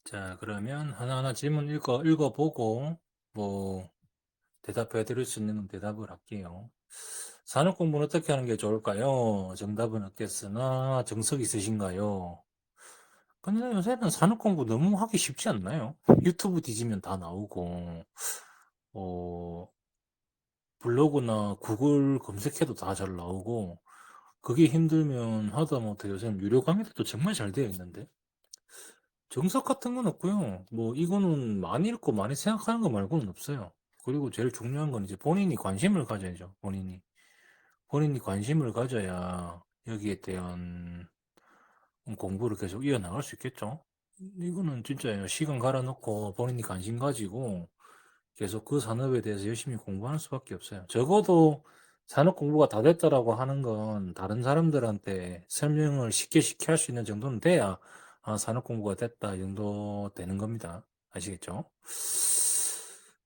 자, 그러면 하나하나 질문 읽어보고, 뭐, 대답해 드릴 수 있는 건 대답을 할게요. 산업 공부는 어떻게 하는 게 좋을까요? 정답은 없겠으나, 정석 있으신가요? 근데 요새는 산업 공부 너무 하기 쉽지 않나요? 유튜브 뒤지면 다 나오고, 어, 블로그나 구글 검색해도 다 잘 나오고, 그게 힘들면 하다못해 요새는 유료 강의들도 정말 잘 되어 있는데, 정석 같은 건 없고요. 뭐 이거는 많이 읽고 많이 생각하는 거 말고는 없어요. 그리고 제일 중요한 건 이제 본인이 관심을 가져야죠. 본인이 관심을 가져야 여기에 대한 공부를 계속 이어나갈 수 있겠죠. 이거는 진짜 시간 갈아놓고 본인이 관심 가지고 계속 그 산업에 대해서 열심히 공부하는 수밖에 없어요. 적어도 산업 공부가 다 됐다라고 하는 건 다른 사람들한테 설명을 쉽게 할 수 있는 정도는 돼야 산업 공부가 됐다 이 정도 되는 겁니다. 아시겠죠?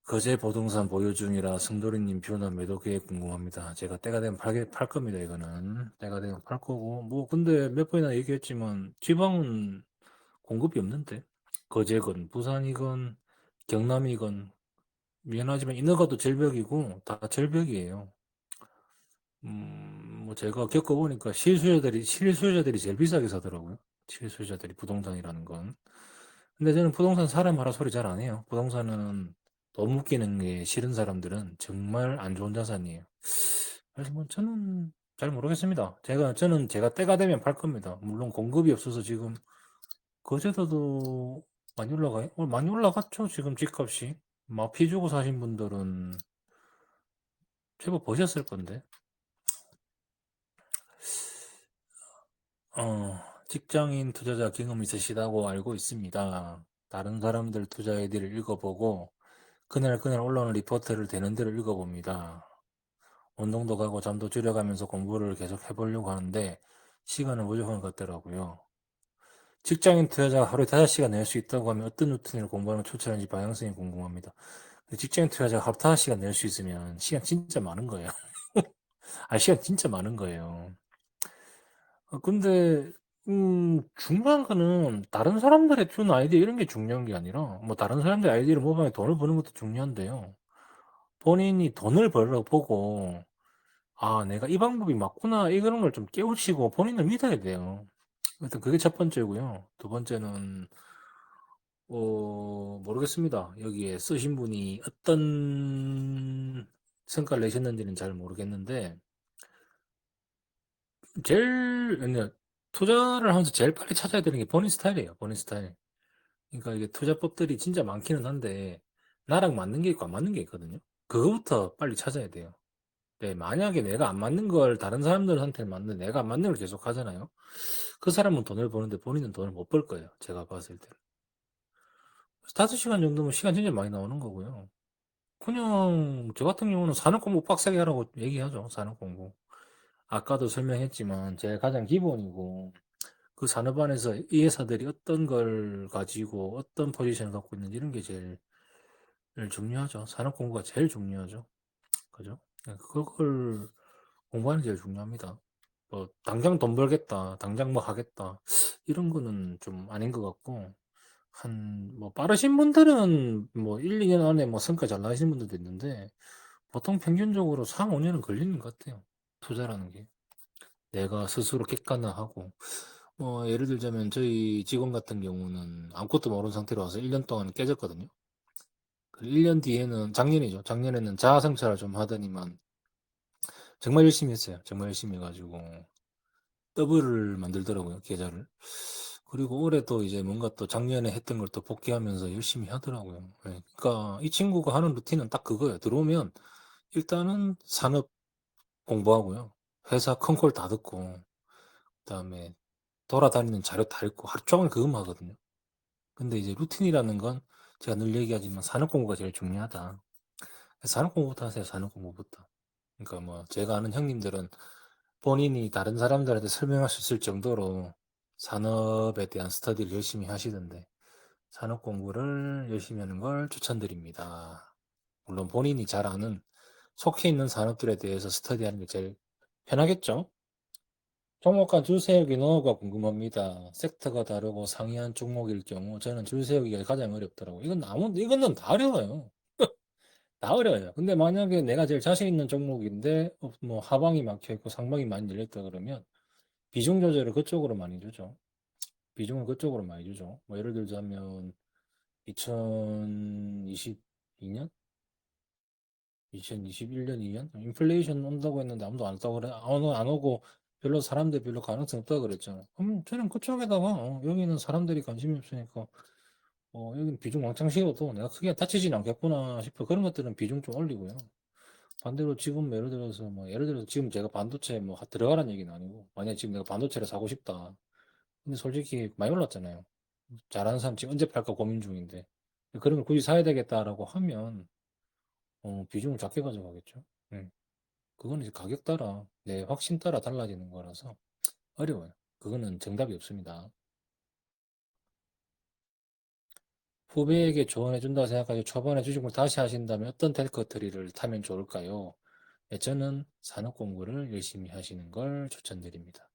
거제 부동산 보유 중이라 승도리님 뷰나 매도 계획 궁금합니다. 제가 때가 되면 팔 겁니다. 이거는 때가 되면 팔 거고 뭐 근데 몇 번이나 얘기했지만 지방은 공급이 없는데 거제건 부산이건 경남이건 미안하지만 인허가도 절벽이고 다 절벽이에요. 뭐 제가 겪어보니까 실수요자들이 제일 비싸게 사더라고요. 실수요자들이 부동산이라는 건. 근데 저는 부동산 사람하라 소리 잘 안 해요. 부동산은 돈 묶이는 게 싫은 사람들은 정말 안 좋은 자산이에요. 그래서 뭐 저는 잘 모르겠습니다. 저는 제가 때가 되면 팔 겁니다. 물론 공급이 없어서 지금 거제도도 많이 올라가요? 많이 올라갔죠. 지금 집값이. 마피 주고 사신 분들은 제법 보셨을 건데. 어, 직장인 투자자 경험 있으시다고 알고 있습니다. 다른 사람들 투자 아이디를 읽어보고 그날 올라오는 리포트를 되는 대로 읽어봅니다. 운동도 가고 잠도 줄여가면서 공부를 계속 해보려고 하는데 시간은 부족한 것 같더라고요. 직장인 투자자가 하루에 5시간 낼 수 있다고 하면 어떤 루틴을 공부하는 걸 추천하는지 방향성이 궁금합니다. 직장인 투자자가 하루 5시간 낼 수 있으면 시간 진짜 많은 거예요. 시간 진짜 많은 거예요. 근데, 중요한 거는 다른 사람들의 준 아이디어 이런 게 중요한 게 아니라, 뭐 다른 사람들의 아이디어를 모방해 돈을 버는 것도 중요한데요. 본인이 돈을 벌어 보고, 내가 이 방법이 맞구나, 이런 걸 좀 깨우치고 본인을 믿어야 돼요. 일단 그게 첫 번째고요. 두 번째는, 모르겠습니다. 여기에 쓰신 분이 어떤 성과를 내셨는지는 잘 모르겠는데, 그냥 투자를 하면서 제일 빨리 찾아야 되는 게 본인 스타일이에요. 본인 스타일. 그러니까 이게 투자법들이 진짜 많기는 한데 나랑 맞는 게 있고 안 맞는 게 있거든요. 그거부터 빨리 찾아야 돼요. 네, 만약에 내가 안 맞는 걸 다른 사람들한테 맞는데 내가 안 맞는 걸 계속 하잖아요. 그 사람은 돈을 버는데 본인은 돈을 못 벌 거예요. 제가 봤을 때는. 5시간 정도면 시간 진짜 많이 나오는 거고요. 그냥 저 같은 경우는 산업 공부 빡세게 하라고 얘기하죠. 산업 공부. 아까도 설명했지만 제일 가장 기본이고 그 산업 안에서 이 회사들이 어떤 걸 가지고 어떤 포지션을 갖고 있는지 이런 게 제일 중요하죠. 산업 공부가 제일 중요하죠. 그죠? 그걸 공부하는 게 제일 중요합니다. 뭐 당장 돈 벌겠다, 당장 뭐 하겠다 이런 거는 좀 아닌 것 같고 뭐 빠르신 분들은 뭐 1, 2년 안에 뭐 성과 잘 나시는 분들도 있는데 보통 평균적으로 3, 5년은 걸리는 것 같아요. 투자라는 게. 내가 스스로 객관화하고 예를 들자면 저희 직원 같은 경우는 아무것도 모르는 상태로 와서 1년 동안 깨졌거든요. 그 1년 뒤에는 작년이죠. 작년에는 자아 성찰을 좀 하더니만 정말 열심히 했어요. 정말 열심히 해가지고 더블을 만들더라고요. 계좌를. 그리고 올해 또 이제 뭔가 또 작년에 했던 걸 또 복귀하면서 열심히 하더라고요. 네. 그러니까 이 친구가 하는 루틴은 딱 그거예요. 들어오면 일단은 산업 공부하고요. 회사 컨콜 다 듣고 그다음에 돌아다니는 자료 다 읽고 하루 종일 그것만 하거든요. 근데 이제 루틴이라는 건 제가 늘 얘기하지만 산업 공부가 제일 중요하다. 산업 공부부터 하세요. 산업 공부부터. 그러니까 뭐 제가 아는 형님들은 본인이 다른 사람들한테 설명할 수 있을 정도로 산업에 대한 스터디를 열심히 하시던데 산업 공부를 열심히 하는 걸 추천드립니다. 물론 본인이 잘 아는 속해 있는 산업들에 대해서 스터디하는 게 제일 편하겠죠? 종목간 줄 세우기 너가 궁금합니다. 섹터가 다르고 상이한 종목일 경우 저는 줄 세우기가 가장 어렵더라고. 이거는 다 어려워요. 다 어려워요. 근데 만약에 내가 제일 자신 있는 종목인데 뭐 하방이 막혀 있고 상방이 많이 열렸다 그러면 비중 조절을 그쪽으로 많이 주죠. 비중을 그쪽으로 많이 주죠. 뭐 예를 들자면 2022년? 2021년, 2년? 인플레이션 온다고 했는데 아무도 안 왔다고 그래. 안 오고 별로 사람들 별로 가능성 없다고 그랬잖아. 그럼 저는 그쪽에다가 여기는 사람들이 관심이 없으니까 여기는 비중 왕창 씌워도 내가 크게 다치진 않겠구나 싶어. 그런 것들은 비중 좀 올리고요. 반대로 지금 예를 들어서 지금 제가 반도체 뭐 들어가라는 얘기는 아니고 만약에 지금 내가 반도체를 사고 싶다. 근데 솔직히 많이 올랐잖아요. 잘하는 사람 지금 언제 팔까 고민 중인데 그런 걸 굳이 사야 되겠다라고 하면 비중을 작게 가져가겠죠. 음. 그거는 이제 가격 따라 내 확신 따라 달라지는 거라서 어려워요. 그거는 정답이 없습니다. 후배에게 조언해준다고 생각하시고 초반에 주식을 다시 하신다면 어떤 텔커트리를 타면 좋을까요? 네, 저는 산업 공부를 열심히 하시는 걸 추천드립니다.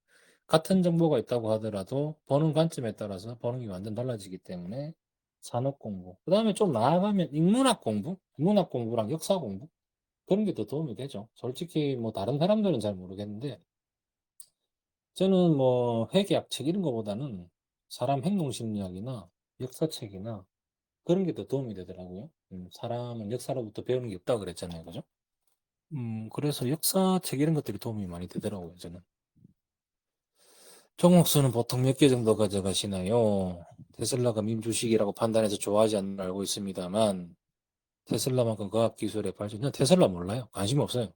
같은 정보가 있다고 하더라도 보는 관점에 따라서 보는 게 완전 달라지기 때문에 산업 공부. 그 다음에 좀 나아가면 인문학 공부랑 역사 공부 그런 게 더 도움이 되죠. 솔직히 뭐 다른 사람들은 잘 모르겠는데 저는 뭐 회계학 책 이런 거보다는 사람 행동 심리학이나 역사책이나 그런 게 더 도움이 되더라고요. 사람은 역사로부터 배우는 게 없다고 그랬잖아요. 그죠? 그래서 역사책 이런 것들이 도움이 많이 되더라고요, 저는. 종목수는 보통 몇 개 정도 가져가시나요? 테슬라가 밈 주식이라고 판단해서 좋아하지 않는 걸 알고 있습니다만, 테슬라만큼 과학기술의 발전, 전 테슬라 몰라요. 관심 없어요.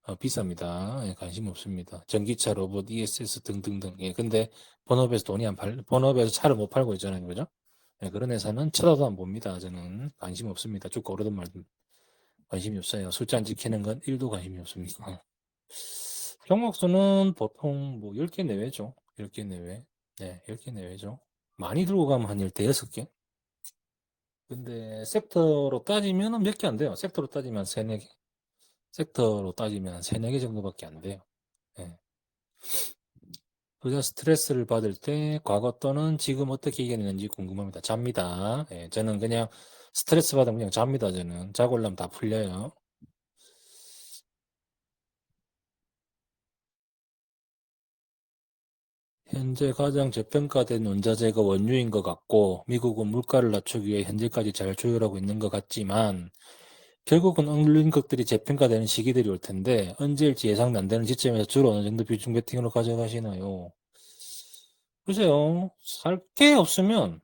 비쌉니다. 예, 관심 없습니다. 전기차, 로봇, ESS 등등등. 예, 근데 본업에서 차를 못 팔고 있잖아요. 그죠? 예, 그런 회사는 쳐다도 안 봅니다. 저는 관심 없습니다. 쭉 오르든 말든 관심이 없어요. 숫자 안 지키는 건 1도 관심이 없습니다. 종목수는 보통 뭐 10개 내외죠. 10개 내외. 네, 10개 내외죠. 많이 들고 가면 한 15개? 근데 섹터로 따지면 몇 개 안 돼요. 섹터로 따지면 3, 4개. 섹터로 따지면 3, 4개 정도밖에 안 돼요. 네. 그저 스트레스를 받을 때 과거 또는 지금 어떻게 이겨내는지 궁금합니다. 잡니다. 예, 저는 그냥 스트레스 받으면 그냥 잡니다. 저는 자고 올라면 다 풀려요. 현재 가장 저평가된 원자재가 원유인 것 같고 미국은 물가를 낮추기 위해 현재까지 잘 조율하고 있는 것 같지만 결국은 얼린 것들이 재평가되는 시기들이 올 텐데 언제일지 예상 안 되는 시점에서 주로 어느 정도 비중 베팅으로 가져가시나요? 글쎄요. 살 게 없으면요.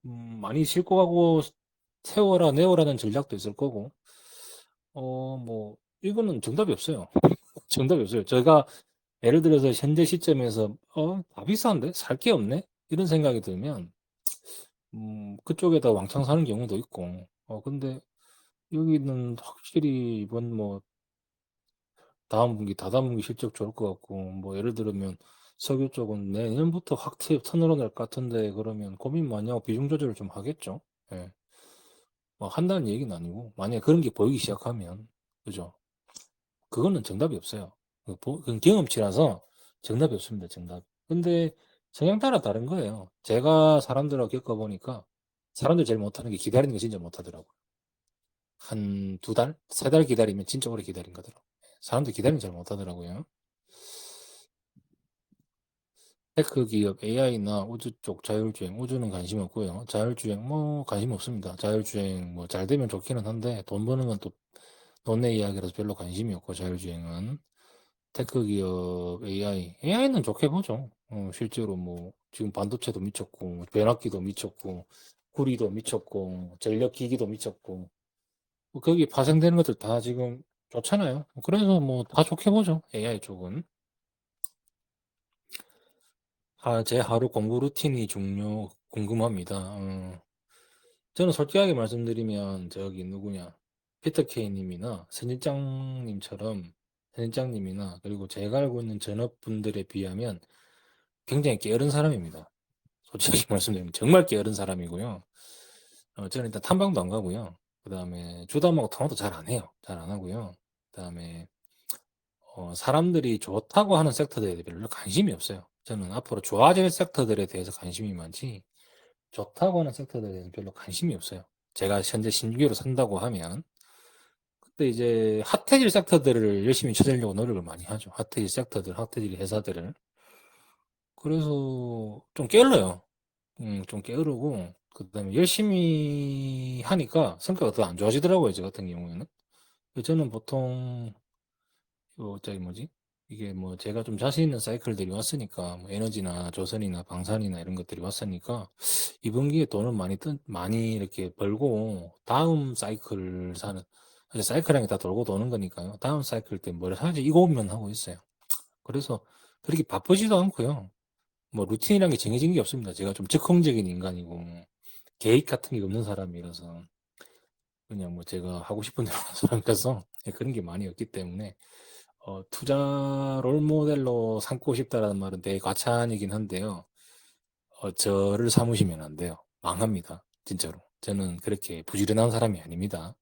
많이 싣고 가고 세워라, 내워라는 전략도 있을 거고, 이거는 정답이 없어요. 정답이 없어요. 제가 예를 들어서 현재 시점에서, 다 비싼데? 살 게 없네? 이런 생각이 들면, 그쪽에다 왕창 사는 경우도 있고, 근데 여기는 확실히 이번 다음 분기, 다다음 분기 실적 좋을 것 같고, 뭐 예를 들면 석유 쪽은 내년부터 확 턴으로 날 것 같은데, 그러면 고민 많이 하고 비중 조절을 좀 하겠죠? 예. 뭐 한다는 얘기는 아니고, 만약에 그런 게 보이기 시작하면, 그죠? 그거는 정답이 없어요. 그건 경험치라서 정답이 없습니다, 정답. 근데 성향 따라 다른 거예요. 제가 사람들하고 겪어보니까 사람들 제일 못하는 게 기다리는 거 진짜 못하더라고요. 한 2달? 3달 기다리면 진짜 오래 기다린 거더라고요. 사람들 기다리는 거 잘 못하더라고요. 테크 기업 AI나 우주 쪽 자율주행, 우주는 관심 없고요. 자율주행 뭐 관심 없습니다. 자율주행 뭐 잘 되면 좋기는 한데 돈 버는 건 또 돈의 이야기라서 별로 관심이 없고 자율주행은 테크 기업 AI는 좋게 보죠. 실제로 뭐 지금 반도체도 미쳤고 변압기도 미쳤고 구리도 미쳤고 전력기기도 미쳤고 뭐 거기 파생되는 것들 다 지금 좋잖아요. 그래서 뭐 다 좋게 보죠. AI 쪽은. 제 하루 공부 루틴이 궁금합니다. 저는 솔직하게 말씀드리면, 저기 누구냐, 피터 케이님이나 선진장님이나, 그리고 제가 알고 있는 전업분들에 비하면 굉장히 게으른 사람입니다. 솔직히 말씀드리면 정말 게으른 사람이고요. 저는 일단 탐방도 안 가고요. 그 다음에 주담하고 통화도 잘 안 해요. 잘 안 하고요. 그 다음에 사람들이 좋다고 하는 섹터들에 별로 관심이 없어요. 저는 앞으로 좋아질 섹터들에 대해서 관심이 많지, 좋다고 하는 섹터들에 대해서 별로 관심이 없어요. 제가 현재 신규로 산다고 하면, 그때 이제 핫해질 섹터들을 열심히 찾으려고 노력을 많이 하죠. 핫해질 섹터들, 핫해질 회사들을. 그래서 좀 게을러요. 좀 게으르고, 그 다음에 열심히 하니까 성과가 더 안 좋아지더라고요, 저 같은 경우에는. 저는 보통 저기 뭐지? 이게 뭐 제가 좀 자신 있는 사이클들이 왔으니까 뭐 에너지나 조선이나 방산이나 이런 것들이 왔으니까 이번 기회에 돈을 많이 이렇게 벌고 다음 사이클 사는, 이제 사이클량이 다 돌고 도는 거니까요. 다음 사이클 때 뭘 사지 이거 고민만 하고 있어요. 그래서 그렇게 바쁘지도 않고요. 뭐 루틴이란 게 정해진 게 없습니다. 제가 좀 즉흥적인 인간이고 계획 같은 게 없는 사람이라서 그냥 뭐 제가 하고 싶은 대로 하는 사람이라서 그런 게 많이 없기 때문에 투자 롤 모델로 삼고 싶다라는 말은 되게 과찬이긴 한데요. 저를 삼으시면 안 돼요. 망합니다. 진짜로. 저는 그렇게 부지런한 사람이 아닙니다.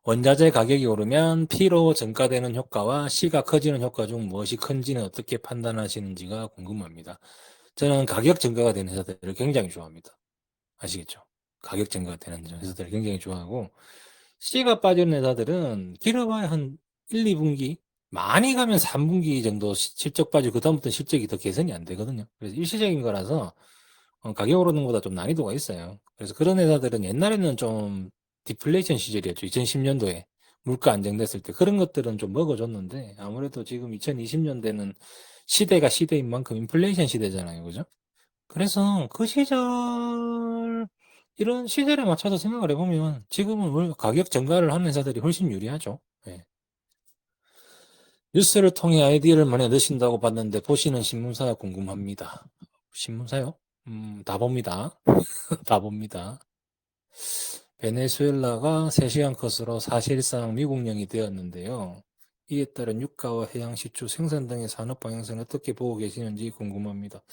원자재 가격이 오르면 P로 증가되는 효과와 C가 커지는 효과 중 무엇이 큰지는 어떻게 판단하시는지가 궁금합니다. 저는 가격 증가가 되는 회사들을 굉장히 좋아합니다. 아시겠죠? 가격 증가가 되는 회사들을 굉장히 좋아하고, C가 빠지는 회사들은 길어봐야 한 1, 2분기, 많이 가면 3분기 정도 실적 빠지고 그다음부터 실적이 더 개선이 안 되거든요. 그래서 일시적인 거라서 가격 오르는 것보다 좀 난이도가 있어요. 그래서 그런 회사들은 옛날에는 좀 디플레이션 시절이었죠. 2010년도에 물가 안정됐을 때 그런 것들은 좀 먹어줬는데, 아무래도 지금 2020년대는 시대가 시대인 만큼 인플레이션 시대잖아요. 그죠? 그래서 그 시절, 이런 시절에 맞춰서 생각을 해보면 지금은 가격 증가를 하는 회사들이 훨씬 유리하죠. 예. 뉴스를 통해 아이디어를 많이 얻으신다고 봤는데 보시는 신문사 궁금합니다. 신문사요? 다 봅니다. 다 봅니다. 베네수엘라가 3시간 컷으로 사실상 미국령이 되었는데요. 이에 따른 유가와 해양 시추 생산 등의 산업 방향성을 어떻게 보고 계시는지 궁금합니다.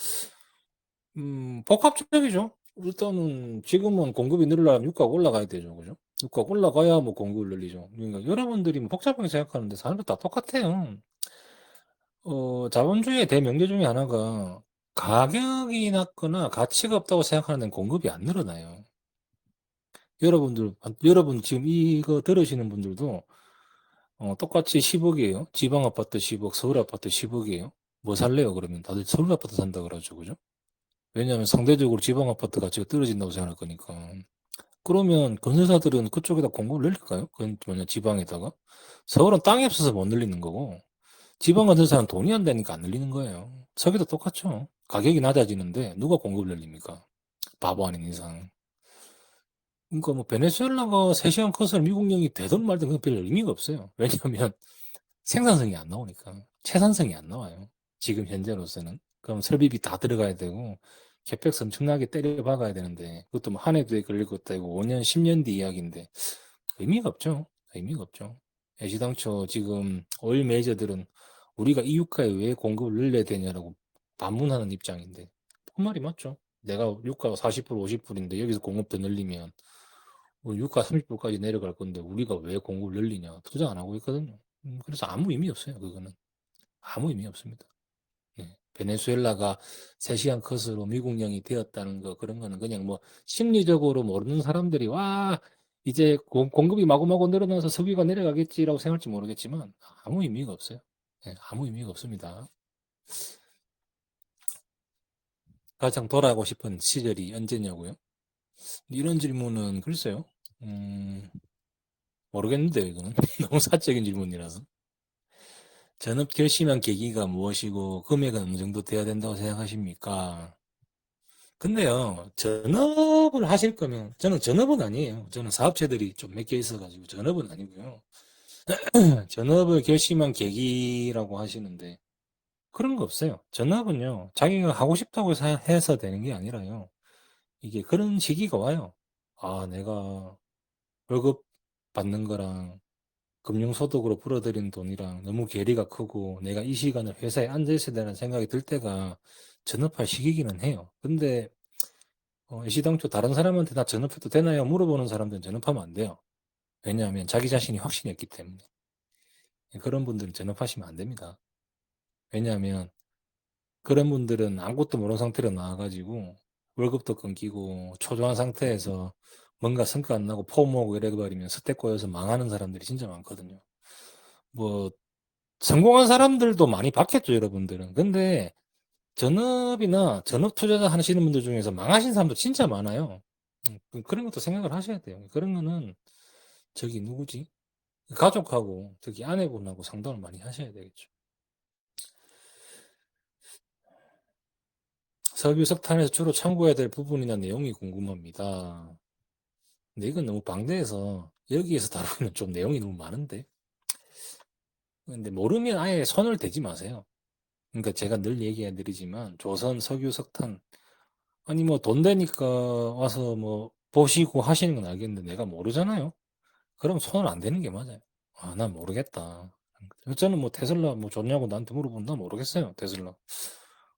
복합적이죠. 일단은 지금은 공급이 늘으려면 유가가 올라가야 되죠. 그죠? 유가가 올라가야 뭐 공급을 늘리죠. 그러니까 여러분들이 뭐 복잡하게 생각하는데 사람들 다 똑같아요. 자본주의의 대명제 중에 하나가 가격이 낮거나 가치가 없다고 생각하는 데는 공급이 안 늘어나요. 여러분 지금 이거 들으시는 분들도 똑같이 10억이에요. 지방 아파트 10억, 서울 아파트 10억이에요. 뭐 살래요? 그러면 다들 서울 아파트 산다 그러죠. 그죠? 왜냐하면 상대적으로 지방 아파트 가치가 떨어진다고 생각할 거니까. 그러면 건설사들은 그쪽에다 공급을 늘릴까요? 그건 뭐냐, 지방에다가. 서울은 땅이 없어서 못 늘리는 거고, 지방 건설사는 돈이 안 되니까 안 늘리는 거예요. 서기도 똑같죠. 가격이 낮아지는데 누가 공급을 늘립니까? 바보 아닌 이상. 그러니까 뭐 베네수엘라가 3시간 컷을 미국령이 되든 말든 그건 별 의미가 없어요. 왜냐하면 생산성이 안 나오니까. 채산성이 안 나와요. 지금 현재로서는. 그럼 설비비 다 들어가야 되고, 캐펙스 엄청나게 때려 박아야 되는데, 그것도 뭐 한 해도 걸릴 것도 아니고, 5년, 10년 뒤 이야기인데, 의미가 없죠. 의미가 없죠. 애시당초 지금 오일 메이저들은 우리가 이 유가에 왜 공급을 늘려야 되냐라고 반문하는 입장인데, 그 말이 맞죠. 내가 유가가 40불, 50불인데 여기서 공급 더 늘리면 뭐 유가 30불까지 내려갈 건데 우리가 왜 공급을 늘리냐. 투자 안 하고 있거든요. 그래서 아무 의미 없어요. 그거는. 아무 의미 없습니다. 네. 베네수엘라가 3시간 컷으로 미국령이 되었다는 거, 그런 거는 그냥 뭐 심리적으로 모르는 사람들이 와, 이제 공급이 마구마구 늘어나서 석유가 내려가겠지라고 생각할지 모르겠지만 아무 의미가 없어요. 네, 아무 의미가 없습니다. 가장 돌아가고 싶은 시절이 언제냐고요? 이런 질문은 글쎄요. 음, 모르겠는데요, 이거는. 너무 사적인 질문이라서. 전업 결심한 계기가 무엇이고 금액은 어느 정도 돼야 된다고 생각하십니까? 근데요, 전업을 하실 거면, 저는 전업은 아니에요. 저는 사업체들이 좀 몇 개 있어가지고, 전업은 아니고요. 전업을 결심한 계기라고 하시는데, 그런 거 없어요. 전업은요, 자기가 하고 싶다고 해서 되는 게 아니라요. 이게 그런 시기가 와요. 아, 내가 월급 받는 거랑 금융소득으로 불어들인 돈이랑 너무 괴리가 크고, 내가 이 시간을 회사에 앉아 있어야 되는 생각이 들 때가 전업할 시기기는 해요. 근데 시당초 다른 사람한테 나 전업해도 되나요? 물어보는 사람들은 전업하면 안 돼요. 왜냐하면 자기 자신이 확신이 없기 때문에. 그런 분들은 전업하시면 안 됩니다. 왜냐하면 그런 분들은 아무것도 모르는 상태로 나와가지고 월급도 끊기고 초조한 상태에서 뭔가 성과 안 나고 포모하고 이래버리면 스택 꼬여서 망하는 사람들이 진짜 많거든요. 뭐 성공한 사람들도 많이 봤겠죠, 여러분들은. 근데 전업이나 전업 투자자 하시는 분들 중에서 망하신 사람도 진짜 많아요. 그런 것도 생각을 하셔야 돼요. 그런 거는 저기 누구지? 가족하고 특히 아내분하고 상담을 많이 하셔야 되겠죠. 석유 석탄에서 주로 참고해야 될 부분이나 내용이 궁금합니다. 근데 이건 너무 방대해서 여기에서 다루기는 좀 내용이 너무 많은데. 근데 모르면 아예 손을 대지 마세요. 그러니까 제가 늘 얘기해 드리지만 조선 석유 석탄 아니 뭐 돈 되니까 와서 뭐 보시고 하시는 건 알겠는데 내가 모르잖아요. 그럼 손을 안 대는 게 맞아요. 아, 난 모르겠다. 저는 뭐 테슬라 뭐 좋냐고 나한테 물어본다 모르겠어요. 테슬라.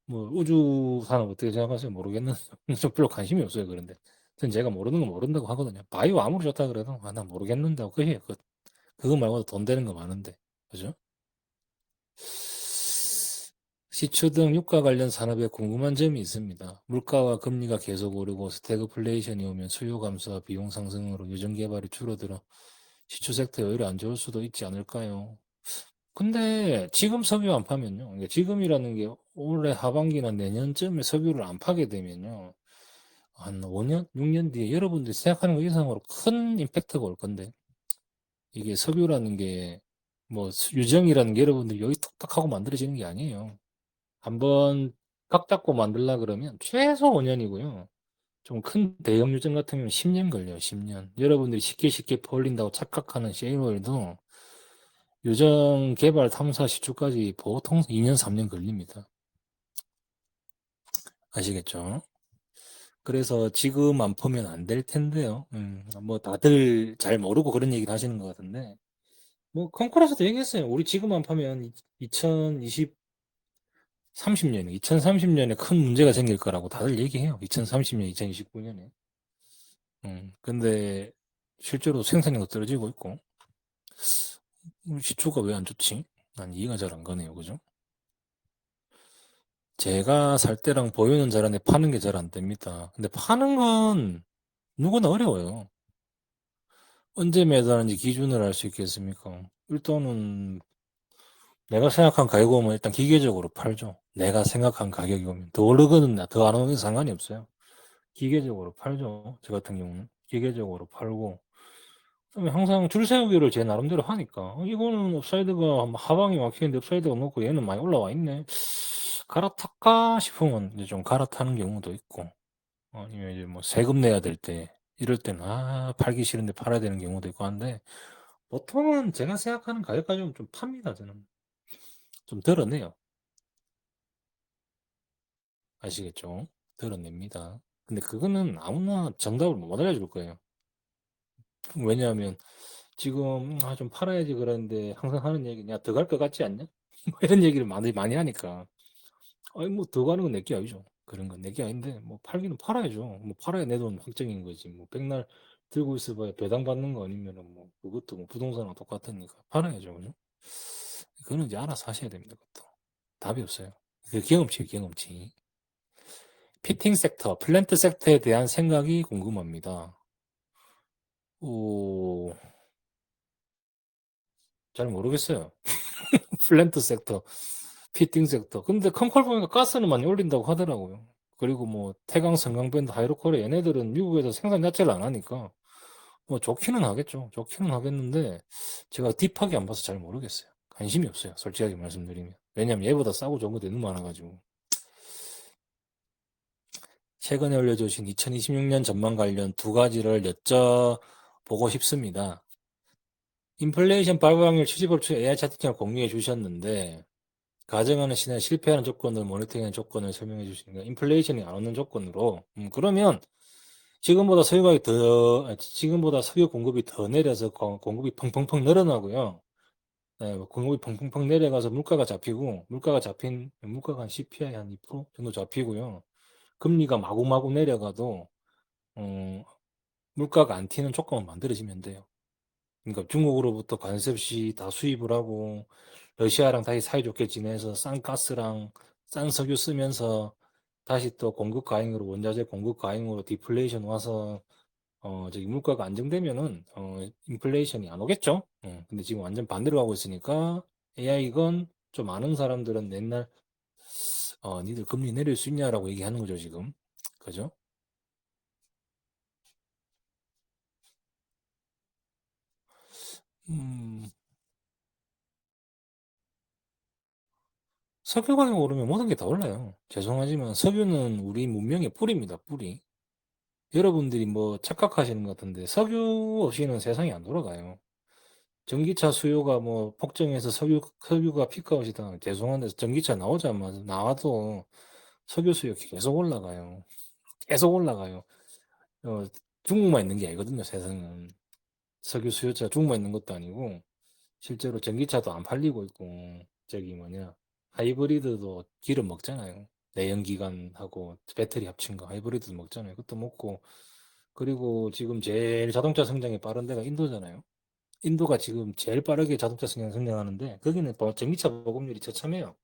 뭐 우주 산업 어떻게 생각하세요? 모르겠는. 저 별로 관심이 없어요. 그런데 전 제가 모르는 거 모른다고 하거든요. 바이오 아무리 좋다 그래도 아, 난 모르겠는데 하고 그게 그거 말고도 돈 되는 거 많은데. 그죠? 시추 등 유가 관련 산업에 궁금한 점이 있습니다. 물가와 금리가 계속 오르고 스태그플레이션이 오면 수요 감소와 비용 상승으로 유전 개발이 줄어들어 시추 섹터에 오히려 안 좋을 수도 있지 않을까요? 근데 지금 석유 안 파면요. 그러니까 지금이라는 게 올해 하반기나 내년쯤에 석유를 안 파게 되면요. 한 5년, 6년 뒤에 여러분들이 생각하는 것 이상으로 큰 임팩트가 올 건데 이게 석유라는 게 뭐 유정이라는 게 여러분들이 여기 톡탁 하고 만들어지는 게 아니에요. 한번 각 잡고 만들라 그러면 최소 5년이고요. 좀 큰 대형 유전 같은 경우는 10년 걸려요. 10년. 여러분들이 쉽게 쉽게 퍼올린다고 착각하는 셰일오일도 유전 개발 탐사 시초까지 보통 2년, 3년 걸립니다. 아시겠죠? 그래서 지금 안 퍼면 안 될 텐데요. 뭐 다들 잘 모르고 그런 얘기를 하시는 것 같은데 뭐 컨코라스도 얘기했어요. 우리 지금 안 파면 2020 30년에, 2030년에 큰 문제가 생길 거라고 다들 얘기해요. 2030년, 2029년에. 근데 실제로 생산량도 떨어지고 있고, 시초가 왜 안 좋지? 난 이해가 잘 안 가네요. 그죠? 제가 살 때랑 보유는 잘하는데 파는 게 잘 안 됩니다. 근데 파는 건 누구나 어려워요. 언제 매도하는지 기준을 알 수 있겠습니까? 일단은 내가 생각한 가격이 오면 일단 기계적으로 팔죠. 내가 생각한 가격이 오면 더 오르거나 더 안 오르는 상관이 없어요. 기계적으로 팔죠. 저 같은 경우는. 기계적으로 팔고. 그다음에 항상 줄 세우기를 제 나름대로 하니까. 이거는 업사이드가 하방이 막히는데 업사이드가 높고 얘는 많이 올라와 있네. 갈아탈까 싶으면 이제 좀 갈아타는 경우도 있고. 아니면 이제 뭐 세금 내야 될 때, 이럴 때는 팔기 싫은데 팔아야 되는 경우도 있고 한데, 보통은 제가 생각하는 가격까지는 좀 팝니다, 저는. 좀 덜어내요. 아시겠죠? 덜어냅니다. 근데 그거는 아무나 정답을 못 알려줄 거예요. 왜냐하면 지금 좀 팔아야지 그러는데 항상 하는 얘기 야 더 갈 것 같지 않냐? 뭐 이런 얘기를 많이 하니까 아니 뭐 더 가는 건 내게 아니죠. 그런 건 내게 아닌데 뭐 팔기는 팔아야죠. 뭐 팔아야 내 돈 확정인 거지. 뭐 백날 들고 있어봐야 배당 받는 거 아니면은 뭐 그것도 뭐 부동산하고 똑같으니까 팔아야죠. 그죠? 그거는 이제 알아서 하셔야 됩니다. 그것도 답이 없어요. 그 경험치 경험치. 피팅 섹터, 플랜트 섹터에 대한 생각이 궁금합니다. 오, 잘 모르겠어요. 플랜트 섹터, 피팅 섹터. 근데 컴컬 보니까 가스는 많이 올린다고 하더라고요. 그리고 뭐 태강, 성강밴드, 하이로콜 얘네들은 미국에서 생산 자체를 안 하니까 뭐 좋기는 하겠죠. 좋기는 하겠는데 제가 딥하게 안 봐서 잘 모르겠어요. 관심이 없어요. 솔직하게 말씀드리면. 왜냐면 얘보다 싸고 좋은 것도 너무 많아가지고. 최근에 올려주신 2026년 전망 관련 두 가지를 여쭤보고 싶습니다. 인플레이션 발생률 추지법칙 AI 차트를 공유해 주셨는데 가정하는 시나리오 실패하는 조건을 모니터링하는 조건을 설명해 주시는 거예요. 인플레이션이 안 오는 조건으로. 그러면 지금보다 석유 공급이 더 내려서 공급이 펑펑펑 늘어나고요. 네, 뭐 공급이 펑펑펑 내려가서 물가가 한 CPI 한 2% 정도 잡히고요. 금리가 마구마구 내려가도, 어, 물가가 안 튀는 조건만 만들어지면 돼요. 그러니까 중국으로부터 관세 없이 다 수입을 하고 러시아랑 다시 사이좋게 지내서 싼 가스랑 싼 석유 쓰면서 다시 또 공급 과잉으로 원자재 공급 과잉으로 디플레이션 와서 저기 물가가 안정되면은 인플레이션이 안 오겠죠. 근데 지금 완전 반대로 가고 있으니까 AI건 좀 아는 사람들은 맨날 니들 금리 내릴 수 있냐라고 얘기하는 거죠, 지금. 그죠? 음, 석유 가격 오르면 모든 게 다 올라요. 죄송하지만 석유는 우리 문명의 뿌리입니다, 뿌리. 여러분들이 뭐 착각하시는 것 같은데 석유 없이는 세상이 안 돌아가요. 전기차 수요가 뭐 폭증해서 석유가 피크아웃이다. 죄송한데 전기차 나오자마자 나와도 석유 수요 계속 올라가요. 계속 올라가요. 어, 중국만 있는 게 아니거든요, 세상은. 석유 수요처가 중국만 있는 것도 아니고 실제로 전기차도 안 팔리고 있고 저기 뭐냐 하이브리드도 기름 먹잖아요. 내연기관하고 배터리 합친 거 하이브리드도 먹잖아요. 그것도 먹고 그리고 지금 제일 자동차 성장이 빠른 데가 인도잖아요. 인도가 지금 제일 빠르게 자동차 성장하는데 거기는 전기차 보급률이 처참해요.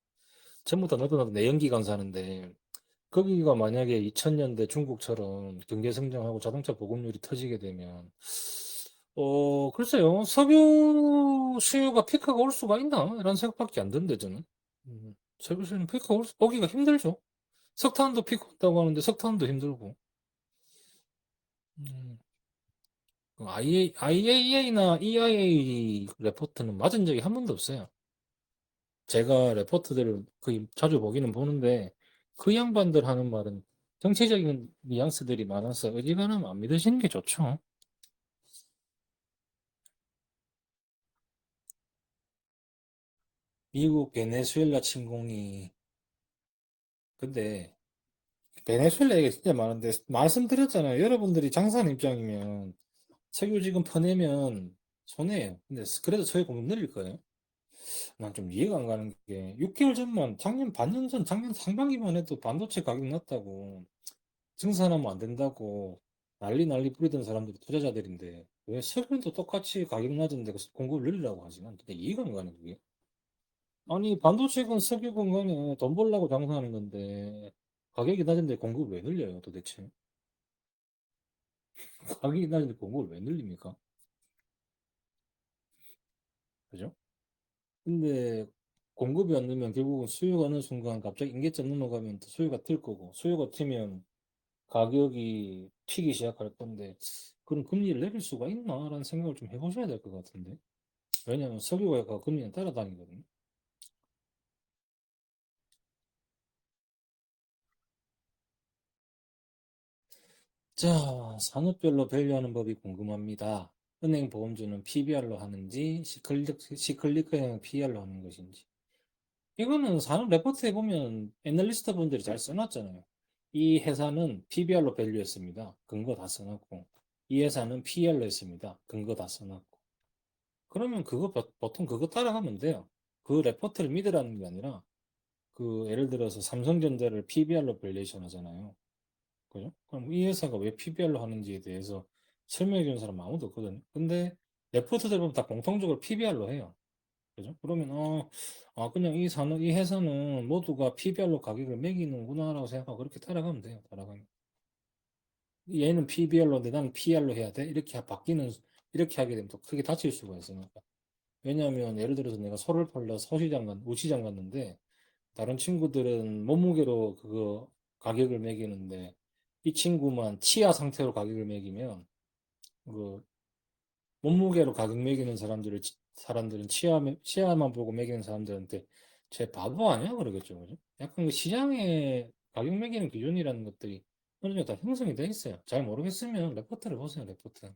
전부 다 너도 나도 내연기관 사는데 거기가 만약에 2000년대 중국처럼 경제 성장하고 자동차 보급률이 터지게 되면 글쎄요. 석유 수요가 피크가 올 수가 있나? 이런 생각밖에 안 드는데 저는. 석유 수요는 피크가 오기가 힘들죠. 석탄도 피크 온다고 하는데 석탄도 힘들고. 음, IAEA나 EIA 레포트는 맞은 적이 한 번도 없어요. 제가 레포트들을 거의 자주 보기는 보는데 그 양반들 하는 말은 정치적인 뉘앙스들이 많아서 어지간하면 안 믿으시는 게 좋죠. 미국 베네수엘라 침공이 근데 베네수엘라 얘기 진짜 많은데 말씀드렸잖아요. 여러분들이 장사하는 입장이면 석유 지금 퍼내면 손해예요. 근데 그래도 석유 공급 늘릴 거예요. 난 좀 이해가 안 가는 게 6개월 전만 작년 반년 전 작년 상반기만 해도 반도체 가격 낮다고 증산하면 안 된다고 난리 뿌리던 사람들이 투자자들인데 왜 석유도 똑같이 가격 낮은데 공급을 늘리라고 하지? 난 근데 이해가 안 가는 게 아니 반도체건 석유건 간에 돈 벌려고 장사하는 건데 가격이 낮은데 공급을 왜 늘려요 도대체? 가격이 낮은데 공급을 왜 늘립니까? 그죠? 근데 공급이 안 늘면 결국은 수요가 어느 순간 갑자기 임계점 넘어가면 또 수요가 튈 거고 수요가 튀면 가격이 튀기 시작할 건데 그럼 금리를 내릴 수가 있나라는 생각을 좀 해보셔야 될 것 같은데 왜냐하면 석유가 금리는 따라다니거든요. 자, 산업별로 밸류하는 법이 궁금합니다. 은행 보험주는 PBR로 하는지 시클리크형 PER로 하는 것인지 이거는 산업 레포트에 보면 애널리스트 분들이 잘 써놨잖아요. 이 회사는 PBR로 밸류했습니다. 근거 다 써놨고 이 회사는 PER로 했습니다. 근거 다 써놨고 그러면 그거 보통 그거 따라가면 돼요. 그 레포트를 믿으라는 게 아니라 그 예를 들어서 삼성전자를 PBR로 밸류에이션 하잖아요. 그죠? 그럼 이 회사가 왜 PBR로 하는지에 대해서 설명해 주는 사람 아무도 없거든요. 근데 레포트들 보면 다 공통적으로 PBR로 해요. 그죠? 그러면 그냥 이 회사는 모두가 PBR로 가격을 매기는구나라고 생각하고 그렇게 따라가면 돼요. 따라가면. 얘는 PBR로인데 나는 PR로 해야 돼? 이렇게 하게 되면 또 크게 다칠 수가 있으니까. 왜냐하면 예를 들어서 내가 소를 팔러 우시장 갔는데 다른 친구들은 몸무게로 그거 가격을 매기는데 이 친구만 치아 상태로 가격을 매기면 그 몸무게로 가격 매기는 사람들은 치아만 보고 매기는 사람들한테 쟤 바보 아니야? 그러겠죠. 그죠? 약간 그 시장의 가격 매기는 기준이라는 것들이 어느 정도 다 형성이 돼 있어요. 잘 모르겠으면 레포트를 보세요, 레포트.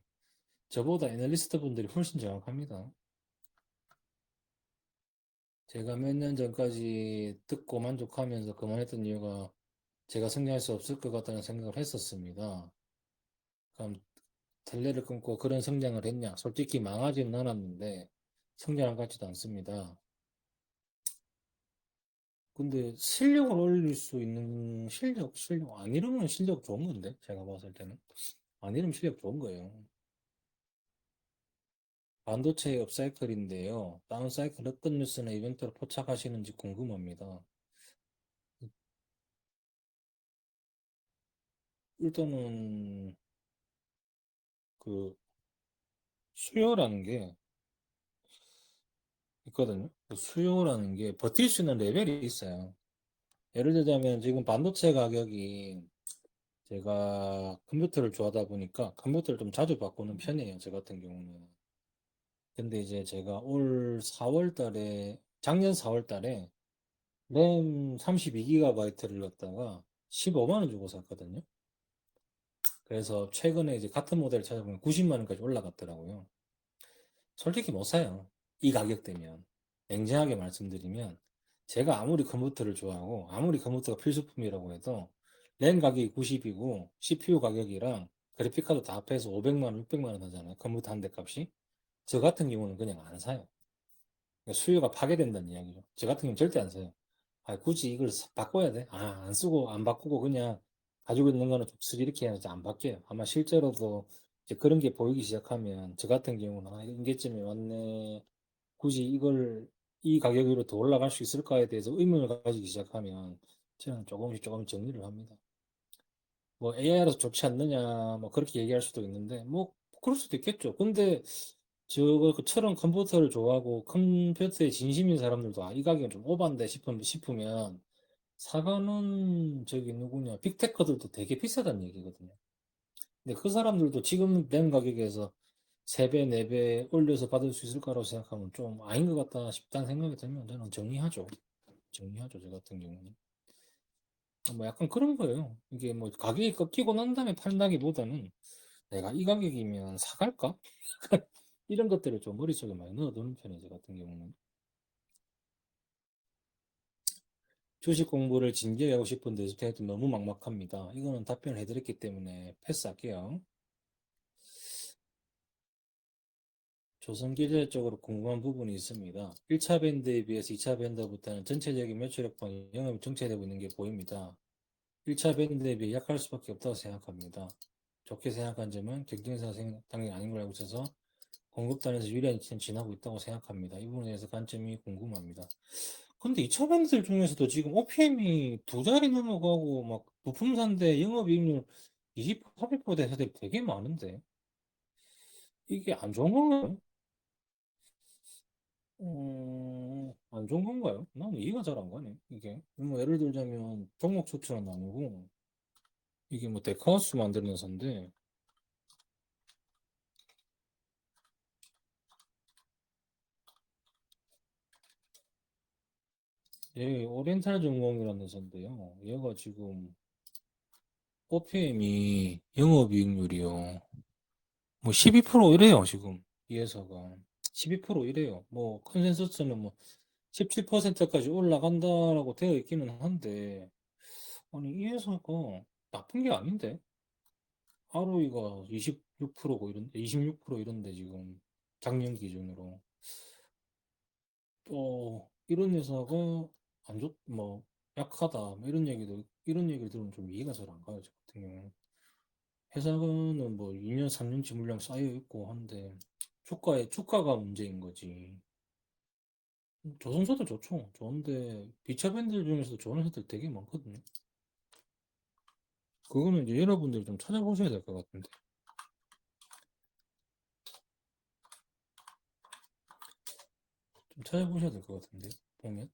저보다 애널리스트 분들이 훨씬 정확합니다. 제가 몇 년 전까지 듣고 만족하면서 그만했던 이유가 제가 승리할 수 없을 것 같다는 생각을 했었습니다. 그럼 텔레를 끊고 그런 성장을 했냐? 솔직히 망하지는 않았는데 성장한 것 같지도 않습니다. 근데 실력을 올릴 수 있는 실력 안 이루면 실력 좋은 건데 제가 봤을 때는 안 이루면 실력 좋은 거예요. 반도체 업사이클인데요. 다운사이클 어떤 뉴스나 이벤트로 포착하시는지 궁금합니다. 일단은 그 수요라는 게 있거든요. 그 수요라는 게 버틸 수 있는 레벨이 있어요. 예를 들자면 지금 반도체 가격이 제가 컴퓨터를 좋아하다 보니까 컴퓨터를 좀 자주 바꾸는 편이에요. 저 같은 경우는. 근데 이제 제가 올 4월 달에, 작년 4월 달에 램 32GB를 넣었다가 15만 원 주고 샀거든요. 그래서 최근에 이제 같은 모델을 찾아보면 90만 원까지 올라갔더라고요. 솔직히 못 사요. 이 가격대면. 냉정하게 말씀드리면 제가 아무리 컴퓨터를 좋아하고 아무리 컴퓨터가 필수품이라고 해도 램 가격이 90이고 CPU 가격이랑 그래픽카드 다 합해서 500만 원, 600만 원 하잖아요. 컴퓨터 한 대 값이. 저 같은 경우는 그냥 안 사요. 그러니까 수요가 파괴된다는 이야기죠. 저 같은 경우는 절대 안 사요. 아, 굳이 이걸 바꿔야 돼? 아, 안 쓰고, 안 바꾸고 그냥 가지고 있는 거는 족쓰리 이렇게 해야지 안 바뀌어요. 아마 실제로도 이제 그런 게 보이기 시작하면 저 같은 경우는 아, 인계점이 왔네. 굳이 이걸 이 가격으로 더 올라갈 수 있을까에 대해서 의문을 가지기 시작하면 저는 조금씩 정리를 합니다. 뭐 AI라서 좋지 않느냐, 뭐 그렇게 얘기할 수도 있는데, 뭐 그럴 수도 있겠죠. 근데 저처럼 컴퓨터를 좋아하고 컴퓨터에 진심인 사람들도 아, 이 가격은 좀 오반데 싶으면 사가는 저기 누구냐, 빅테커들도 되게 비싸다는 얘기거든요. 근데 그 사람들도 지금 낸 가격에서 3배, 4배 올려서 받을 수 있을까라고 생각하면 좀 아닌 것 같다 싶다는 생각이 들면 저는 정리하죠. 정리하죠, 저 같은 경우는. 뭐 약간 그런 거예요. 이게 뭐 가격이 꺾이고 난 다음에 판다기보다는 내가 이 가격이면 사갈까? 이런 것들을 좀 머릿속에 많이 넣어두는 편이죠, 저 같은 경우는. 주식 공부를 진지하게 하고 싶은데 스테이트 너무 막막합니다. 이거는 답변을 해드렸기 때문에 패스할게요. 조선계절 쪽으로 궁금한 부분이 있습니다. 1차 밴드에 비해서 2차 밴드부터는 전체적인 매출액과 영업이 정체되고 있는 게 보입니다. 1차 밴드에 비해 약할 수밖에 없다고 생각합니다. 좋게 생각한 점은 경쟁사가 당연히 아닌 걸 알고 있어서 공급단에서 유리한 지점 지나고 있다고 생각합니다. 이 부분에 대해서 관점이 궁금합니다. 근데 2차 밴드들 중에서도 지금 OPM이 두 자리 넘어가고 막 부품사인데 영업이익률 20%, 30% 된 회사들이 되게 많은데 이게 안 좋은 건가요? 안 좋은 건가요? 나는 이해가 잘 안 가네, 이게. 뭐, 예를 들자면, 종목 수출은 아니고, 이게 뭐, 데카우스 만드는 회사인데, 얘 오리엔탈 전공이라는 회사인데요. 얘가 지금, OPM이 영업이익률이요. 뭐, 12% 이래요, 지금. 이 회사가. 12% 이래요. 뭐, 컨센서스는 뭐, 17%까지 올라간다라고 되어 있기는 한데, 아니, 이 회사가 나쁜 게 아닌데? ROE가 26%고 이런데, 26% 이런데 지금 작년 기준으로 또 이런 회사가 안 좋, 뭐 약하다 뭐 이런 얘기를 들으면 좀 이해가 잘 안 가요. 저 같은 경우는 회사는 뭐 2년 3년치 물량 쌓여 있고 한데 주가가 문제인 거지. 조선소도 좋죠. 좋은데 비차 밴드 중에서도 좋은 회사들 되게 많거든요. 그거는 이제 여러분들이 좀 찾아보셔야 될 것 같은데. 좀 찾아보셔야 될 것 같은데 보면.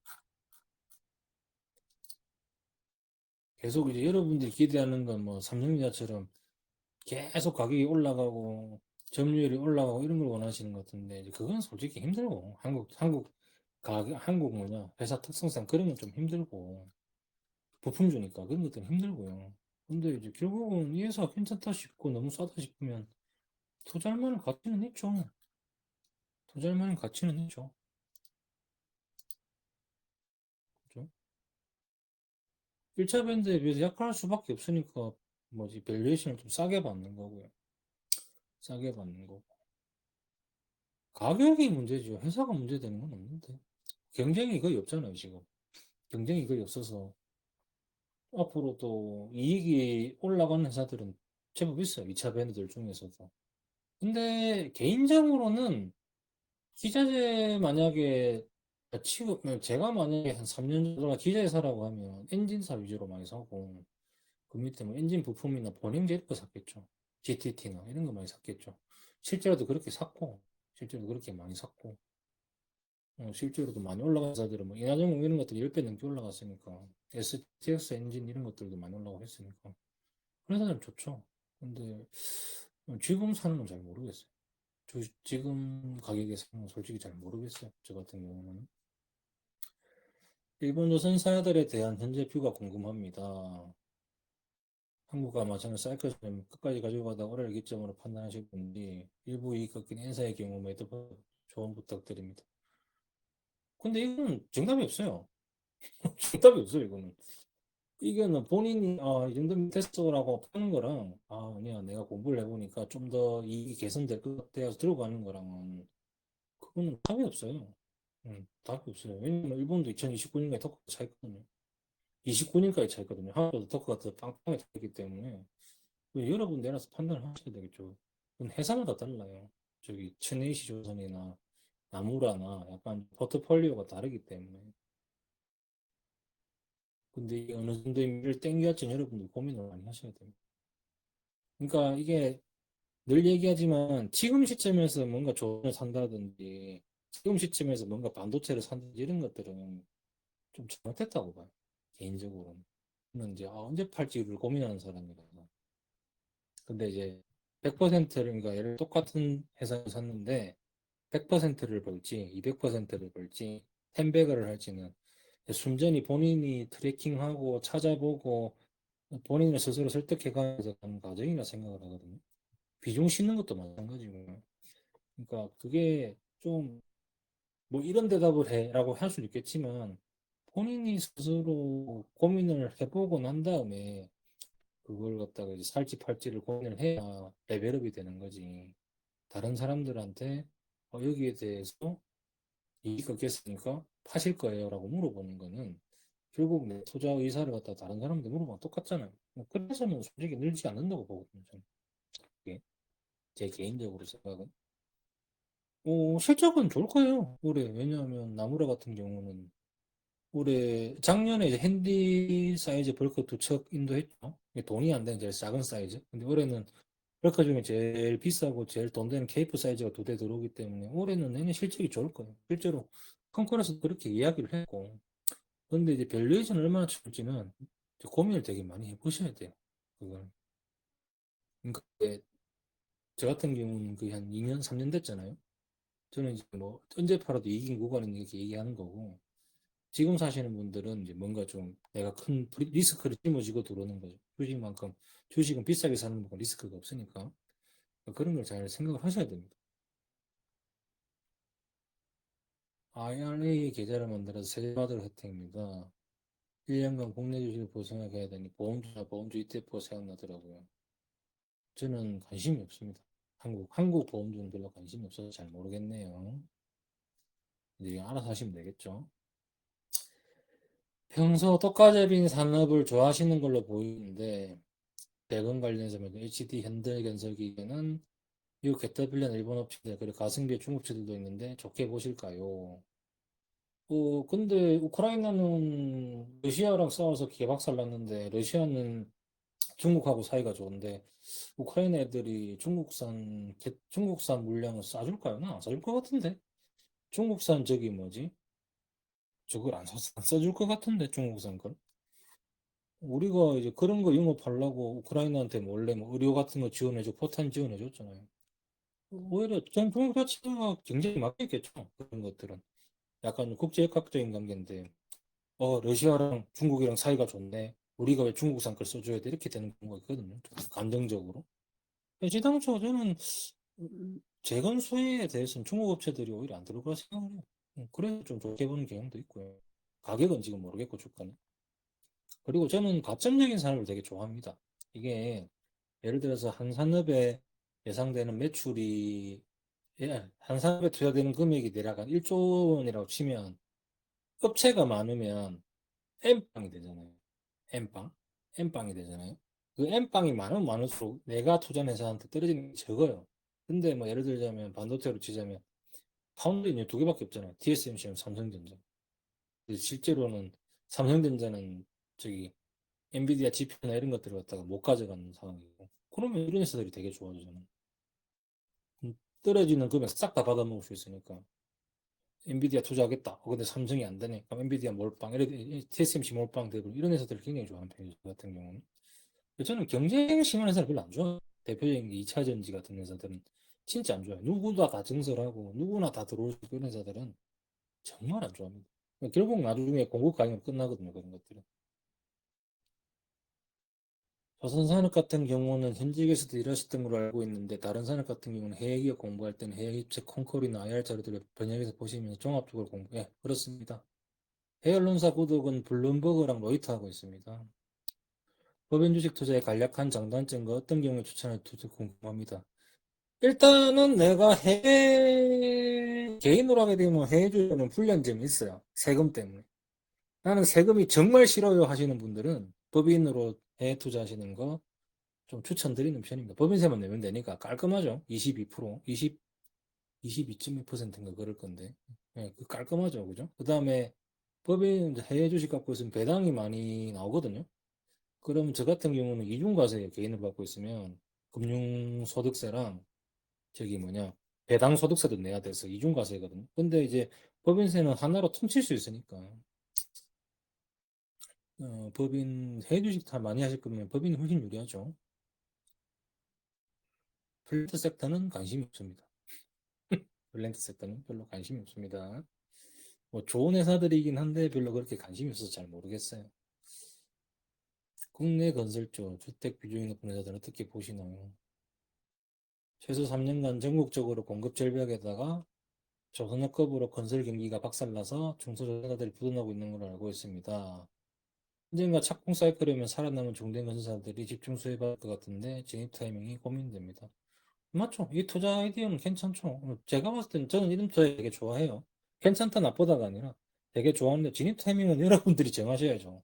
계속 이제 여러분들이 기대하는 건 뭐 삼성전자처럼 계속 가격이 올라가고 점유율이 올라가고 이런 걸 원하시는 것 같은데 이제 그건 솔직히 힘들고 한국 뭐냐 회사 특성상 그런 건 좀 힘들고 부품 주니까 그런 것들은 힘들고요. 근데 이제 결국은 이 회사 괜찮다 싶고 너무 싸다 싶으면 투자할 만한 가치는 있죠. 투자할 만한 가치는 있죠. 그죠? 1차 밴드에 비해서 약할 수밖에 없으니까 뭐지 밸류에이션을 좀 싸게 받는 거고요. 싸게 받는 거고. 가격이 문제죠. 회사가 문제되는 건 없는데. 경쟁이 거의 없잖아요, 지금. 경쟁이 거의 없어서. 앞으로도 이익이 올라가는 회사들은 제법 있어요. 2차 밴드들 중에서도. 근데 개인적으로는 기자재 만약에 제가 만약에 한 3년 정도 기자재 사라고 하면 엔진사 위주로 많이 사고 그 밑에 뭐 엔진 부품이나 보냉 제일 거 샀겠죠. GTT나 이런 거 많이 샀겠죠. 실제로도 그렇게 샀고 실제로 그렇게 많이 샀고 실제로도 많이 올라간 회사들은 뭐 인하전공 이런 것들이 10배 넘게 올라갔으니까 STX 엔진 이런 것들도 많이 올라가고 했으니까 그래서 좀 좋죠. 근데 지금 사는 건 잘 모르겠어요. 지금 가격에 사는 건 솔직히 잘 모르겠어요. 저 같은 경우는. 일본 조선사들에 대한 현재 뷰가 궁금합니다. 한국과 마찬가지로 사이클을 끝까지 가지고 가다 올해를 기점으로 판단하실 분들이 일부 이익 꺾인 엔사의 경우 매도 조언 부탁드립니다. 근데 이거는 정답이 없어요. 정답이 없어요, 이거는. 이거는 본인이, 이 정도면 됐어라고 파는 거랑, 아니야, 내가 공부를 해보니까 좀 더 이익이 개선될 것 같아 서 들고 가는 거랑은, 그거는 답이 없어요. 답이 없어요. 왜냐면 일본도 2029년까지 터크가 차있거든요. 29년까지 차있거든요. 한국도 터크가 더 빵빵하게 차있기 때문에, 여러분 내려서 판단을 하셔야 되겠죠. 그건 회사마다 달라요. 저기, 츠네이시 조선이나, 나무라나, 약간 포트폴리오가 다르기 때문에. 근데 이게 어느 정도의 미를 땡겨야지 여러분들 고민을 많이 하셔야 됩니다. 그러니까 이게 늘 얘기하지만 지금 시점에서 뭔가 조언을 산다든지 지금 시점에서 뭔가 반도체를 산다든지 이런 것들은 좀 잘못했다고 봐요. 개인적으로는. 저는 이제 언제 팔지를 고민하는 사람이라서. 근데 이제 100%를 그러니까 예를 똑같은 회사를 샀는데 100%를 벌지 200%를 벌지 10배가를 할지는 순전히 본인이 트래킹하고 찾아보고 본인을 스스로 설득해가면서 가는 과정이라 생각을 하거든요. 비중 싣는 것도 마찬가지고. 그러니까 그게 좀 뭐 이런 대답을 해라고 할 수는 있겠지만 본인이 스스로 고민을 해보고 난 다음에 그걸 갖다가 이제 살지 팔지를 고민을 해야 레벨업이 되는 거지. 다른 사람들한테 여기에 대해서 이익 얻겠으니까 파실 거예요라고 물어보는 거는 결국 내 투자 의사를 갖다 다른 사람한테 물어보면 똑같잖아요. 뭐 그래서는 솔직히 늘지 않는다고 보거든요. 저는. 그게 제 개인적으로 생각은. 실적은 좋을 거예요. 올해. 왜냐하면 나무라 같은 경우는 올해 작년에 이제 핸디 사이즈 벌크 두 척 인도했죠. 이게 돈이 안 되는 제일 작은 사이즈. 근데 올해는 벌크 중에 제일 비싸고 제일 돈 되는 케이프 사이즈가 두 대 들어오기 때문에 올해는 내년 실적이 좋을 거예요. 실제로 컨커런스 그렇게 이야기를 했고. 근데 이제 밸류에이션 얼마나 줄지는 이제 고민을 되게 많이 해보셔야 돼요. 그걸. 그러니까 저 같은 경우는 거의 한 2년, 3년 됐잖아요. 저는 이제 뭐 언제 팔아도 이긴 구간은 이렇게 얘기하는 거고 지금 사시는 분들은 이제 뭔가 좀 내가 큰 리스크를 짊어지고 들어오는 거죠. 주식만큼 주식은 비싸게 사는 만큼 리스크가 없으니까 그런 걸 잘 생각을 하셔야 됩니다. IRA 계좌를 만들어서 세금받을 혜택입니다. 1년간 국내 주식을 보증하게 해야 되니 보험주나 보험주 ETF가 생각나더라고요. 저는 관심이 없습니다. 한국 보험주는 별로 관심이 없어서 잘 모르겠네요. 이제 알아서 하시면 되겠죠. 평소 독과점인 산업을 좋아하시는 걸로 보이는데 대금 관련해서 HD 현대건설기에는 미국 개터빌리나 일본 업체들 그리고 가성비의 중국체들도 있는데 좋게 보실까요? 근데 우크라이나는 러시아랑 싸워서 개박살 났는데 러시아는 중국하고 사이가 좋은데 우크라이나 애들이 중국산 물량을 싸줄까요? 나안 싸줄 것 같은데 중국산 저기 뭐지? 저걸 안 써줄 것 같은데 중국산 걸 우리가 이제 그런 거 영업하려고 우크라이나한테 몰래 뭐 의료 같은 거 지원해주고 포탄 지원해줬잖아요. 오히려 전 중국 자체가 굉장히 맞겠죠. 그런 것들은. 약간 국제역학적인 관계인데, 러시아랑 중국이랑 사이가 좋네. 우리가 왜 중국산 걸 써줘야 돼? 이렇게 되는 경우가 있거든요. 좀 감정적으로. 지당초 저는 재건 수혜에 대해서는 중국 업체들이 오히려 안 들어갈 생각을 해요. 그래서 좀 좋게 보는 경향도 있고요. 가격은 지금 모르겠고, 주가는. 그리고 저는 가점적인 산업을 되게 좋아합니다. 이게 예를 들어서 한 산업에 예상되는 매출이 한 산업에 투자되는 금액이 대략 한 1조 원이라고 치면 업체가 많으면 N빵이 되잖아요. N빵. N빵이 되잖아요. 그 N빵이 많으면 많을수록 내가 투자한 회사한테 떨어지는 게 적어요. 근데 뭐 예를 들자면 반도체로 치자면 파운드는 두 개밖에 없잖아요. TSMC랑 삼성전자. 근데 실제로는 삼성전자는 저기 엔비디아 GPU나 이런 것들을 갖다가 못 가져가는 상황이고. 그러면 이런 회사들이 되게 좋아지잖아요. 떨어지는 금액 싹 다 받아먹을 수 있으니까. 엔비디아 투자하겠다. 근데 삼성이 안 되네. 그럼 엔비디아 몰빵, TSMC 몰빵 되고 이런 회사들을 굉장히 좋아하는 편이죠. 저 같은 경우는. 저는 경쟁 심한 회사를 별로 안 좋아해요. 대표적인 게 2차전지 같은 회사들은 진짜 안 좋아해요. 누구나 다 증설하고 누구나 다 들어올 수 있는 그런 회사들은 정말 안 좋아합니다. 결국 나중에 공급 가격으로 끝나거든요. 그런 것들은. 조선산업 같은 경우는 현직에서도 일하셨던 걸로 알고 있는데 다른 산업 같은 경우는 해외 기업 공부할 때는 해외 입체 콩콜이나 IR 자료들을 번역해서 보시면 종합적으로 공부해. 그렇습니다. 해외 언론사 구독은 블룸버그랑 로이터 하고 있습니다. 법인 주식 투자의 간략한 장단점과 어떤 경우에 추천할 투자 궁금합니다. 일단은 내가 해외 개인으로 하게 되면 해외 주식은 불리한 점이 있어요. 세금 때문에. 나는 세금이 정말 싫어요 하시는 분들은 법인으로 해외 투자하시는 거 좀 추천드리는 편입니다. 법인세만 내면 되니까 깔끔하죠. 22%, 20, 22.2%인가 그럴 건데. 예, 그 깔끔하죠. 그죠? 그 다음에 법인 해외 주식 갖고 있으면 배당이 많이 나오거든요. 그럼 저 같은 경우는 이중과세 개인을 받고 있으면 금융소득세랑 저기 뭐냐 배당 소득세도 내야 돼서 이중과세거든요. 근데 이제 법인세는 하나로 퉁칠 수 있으니까 법인 해외 주식 다 많이 하실 거면 법인이 훨씬 유리하죠. 플랜트 섹터는 관심이 없습니다. 플랜트 섹터는 별로 관심이 없습니다. 뭐 좋은 회사들이긴 한데 별로 그렇게 관심이 없어서 잘 모르겠어요. 국내 건설주, 주택 비중이 높은 회사들은 어떻게 보시나요? 최소 3년간 전국적으로 공급 절벽에다가 조선업급으로 건설 경기가 박살나서 중소자사들이 부도나고 있는 걸로 알고 있습니다. 언젠가 착공 사이클이면 살아남은 중대 건설사들이 집중 수혜받을 것 같은데 진입 타이밍이 고민됩니다. 맞죠? 이 투자 아이디어는 괜찮죠. 제가 봤을 때는 저는 이런 투자 되게 좋아해요. 괜찮다 나쁘다가 아니라 되게 좋아하는데 진입 타이밍은 여러분들이 정하셔야죠.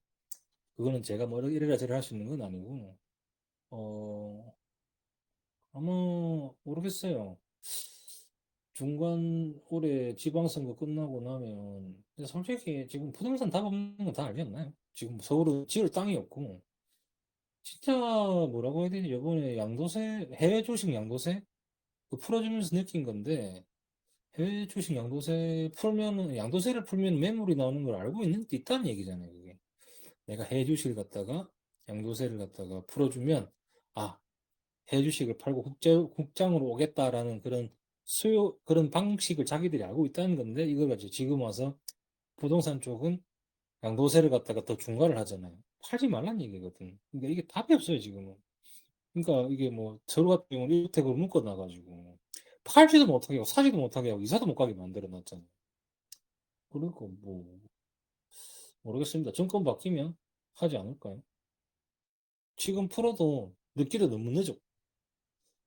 그거는 제가 뭐 이래라 저래라 할 수 있는 건 아니고 어 아마 모르겠어요. 중간 올해 지방선거 끝나고 나면 근데 솔직히 지금 부동산 답 없는 거 다 알지 않나요? 지금 서울은 지을 땅이 없고 진짜 뭐라고 해야 되지? 이번에 양도세 해외 주식 양도세 그 풀어주면서 느낀 건데 해외 주식 양도세 풀면은 양도세를 풀면 매물이 나오는 걸 알고 있다는 얘기잖아요. 그게 내가 해외 주식을 갖다가 양도세를 갖다가 풀어주면 아 해외 주식을 팔고 국장으로 오겠다라는 그런 수요 그런 방식을 자기들이 알고 있다는 건데 이걸 가지고 지금 와서 부동산 쪽은 양도세를 갖다가 더 중과를 하잖아요. 팔지 말란 얘기거든. 그러니까 이게 답이 없어요 지금은. 그러니까 이게 뭐 서로 같은 경우는 1주택으로 묶어놔가지고 팔지도 못하게 하고 사지도 못하게 하고 이사도 못 가게 만들어 놨잖아요. 그러니까 뭐 모르겠습니다. 정권 바뀌면 하지 않을까요? 지금 풀어도 늦기도 너무 늦어.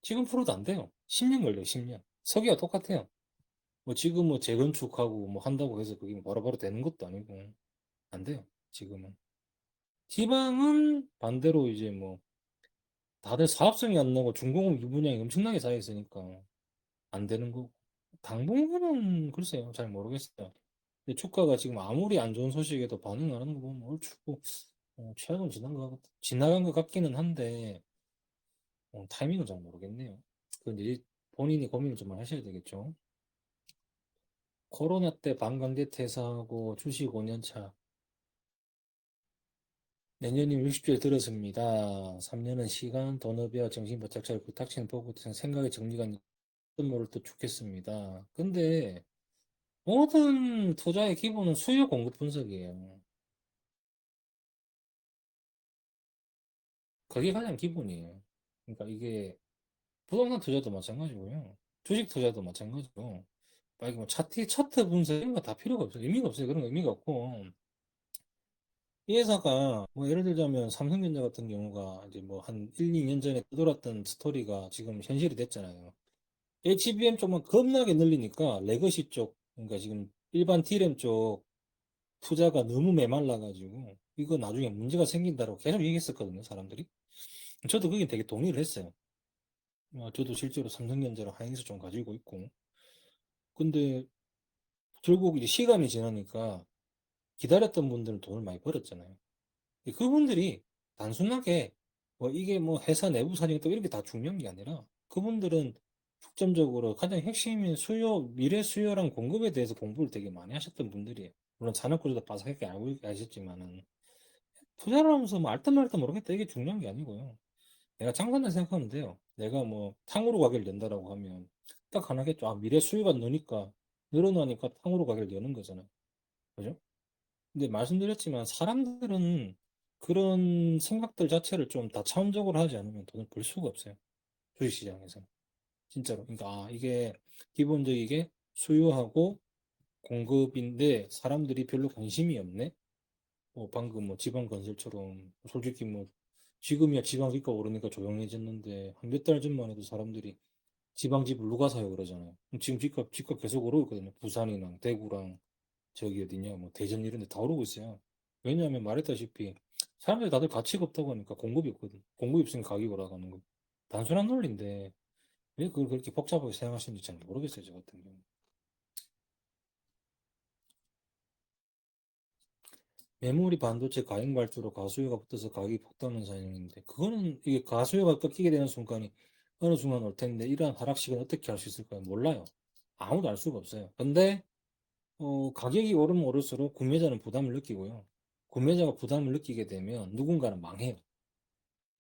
지금 풀어도 안 돼요. 10년 걸려요, 10년. 서기가 똑같아요. 뭐 지금 뭐 재건축하고 뭐 한다고 해서 그게 바로바로 되는 것도 아니고 안 돼요. 지금은. 지방은 반대로 이제 뭐 다들 사업성이 안 나고 중공업 유분양이 엄청나게 쌓여 있으니까 안 되는 거고. 당분간은 글쎄요. 잘 모르겠어요. 근데 주가가 지금 아무리 안 좋은 소식에도 반응 안 하는 거 보면 얼추 최악은 지나간 것 같기는 한데 타이밍은 잘 모르겠네요. 근데 이제 본인이 고민을 좀 하셔야 되겠죠. 코로나 때 반강제 퇴사하고 주식 5년 차. 내년이면 60주에 들었습니다. 3년은 시간, 돈업이와 정신바짝차를 탁치는 보고 생각의 정리가 모를 또 죽겠습니다. 근데 모든 투자의 기본은 수요 공급 분석이에요. 그게 가장 기본이에요. 그러니까 이게 부동산 투자도 마찬가지고요. 주식 투자도 마찬가지고. 막 이게 뭐 차트 분석 이런 거 다 필요가 없어요. 의미가 없어요. 그런 거 의미가 없고. 이 회사가 뭐 예를 들자면 삼성전자 같은 경우가 이제 뭐 한 1, 2년 전에 떠돌았던 스토리가 지금 현실이 됐잖아요. HBM 쪽만 겁나게 늘리니까 레거시 쪽, 그러니까 지금 일반 D램 쪽 투자가 너무 메말라가지고 이거 나중에 문제가 생긴다고 계속 얘기했었거든요, 사람들이. 저도 그게 되게 동의를 했어요. 저도 실제로 삼성전자를 하이닉스 좀 가지고 있고. 근데 결국 이제 시간이 지나니까 기다렸던 분들은 돈을 많이 벌었잖아요. 그분들이 단순하게 뭐 이게 뭐 회사 내부 사정이 또 이렇게 다 중요한 게 아니라 그분들은 중점적으로 가장 핵심인 수요, 미래 수요랑 공급에 대해서 공부를 되게 많이 하셨던 분들이에요. 물론 산업구조도 빠삭하게 알고 계셨지만은 투자를 하면서 뭐 알듯 말듯 모르겠다 이게 중요한 게 아니고요. 내가 장사는 생각하면 돼요. 내가 뭐 탕후루 가게를 연다라고 하면 딱 하나겠죠. 아, 미래 수요가 느니까 늘어나니까 탕후루 가게를 여는 거잖아요. 그죠? 근데 말씀드렸지만 사람들은 그런 생각들 자체를 좀 다차원적으로 하지 않으면 돈을 벌 수가 없어요. 주식시장에서. 진짜로. 그러니까 아, 이게 기본적이게 수요하고 공급인데 사람들이 별로 관심이 없네. 뭐 방금 뭐 지방건설처럼 솔직히 뭐 지금이야 지방 기가 오르니까 조용해졌는데 한 몇 달 전만 해도 사람들이 지방 집을 누가 사요 그러잖아요. 지금 집값 계속 오르고 있거든요. 부산이랑 대구랑 저기 어디냐 뭐 대전 이런 데 다 오르고 있어요. 왜냐하면 말했다시피 사람들이 다들 가치가 없다고 하니까 공급이 없거든. 공급이 없으니까 가격이 올라가는 거. 단순한 논리인데 왜 그걸 그렇게 복잡하게 생각하시는지 잘 모르겠어요, 저 같은 경우. 메모리 반도체 과잉 발주로 가수요가 붙어서 가격이 폭등하는 상황인데 그거는 이게 가수요가 꺾이게 되는 순간이 어느 순간 올 텐데 이러한 하락식은 어떻게 할 수 있을까요? 몰라요. 아무도 알 수가 없어요. 근데 가격이 오르면 오를수록 구매자는 부담을 느끼고요. 구매자가 부담을 느끼게 되면 누군가는 망해요.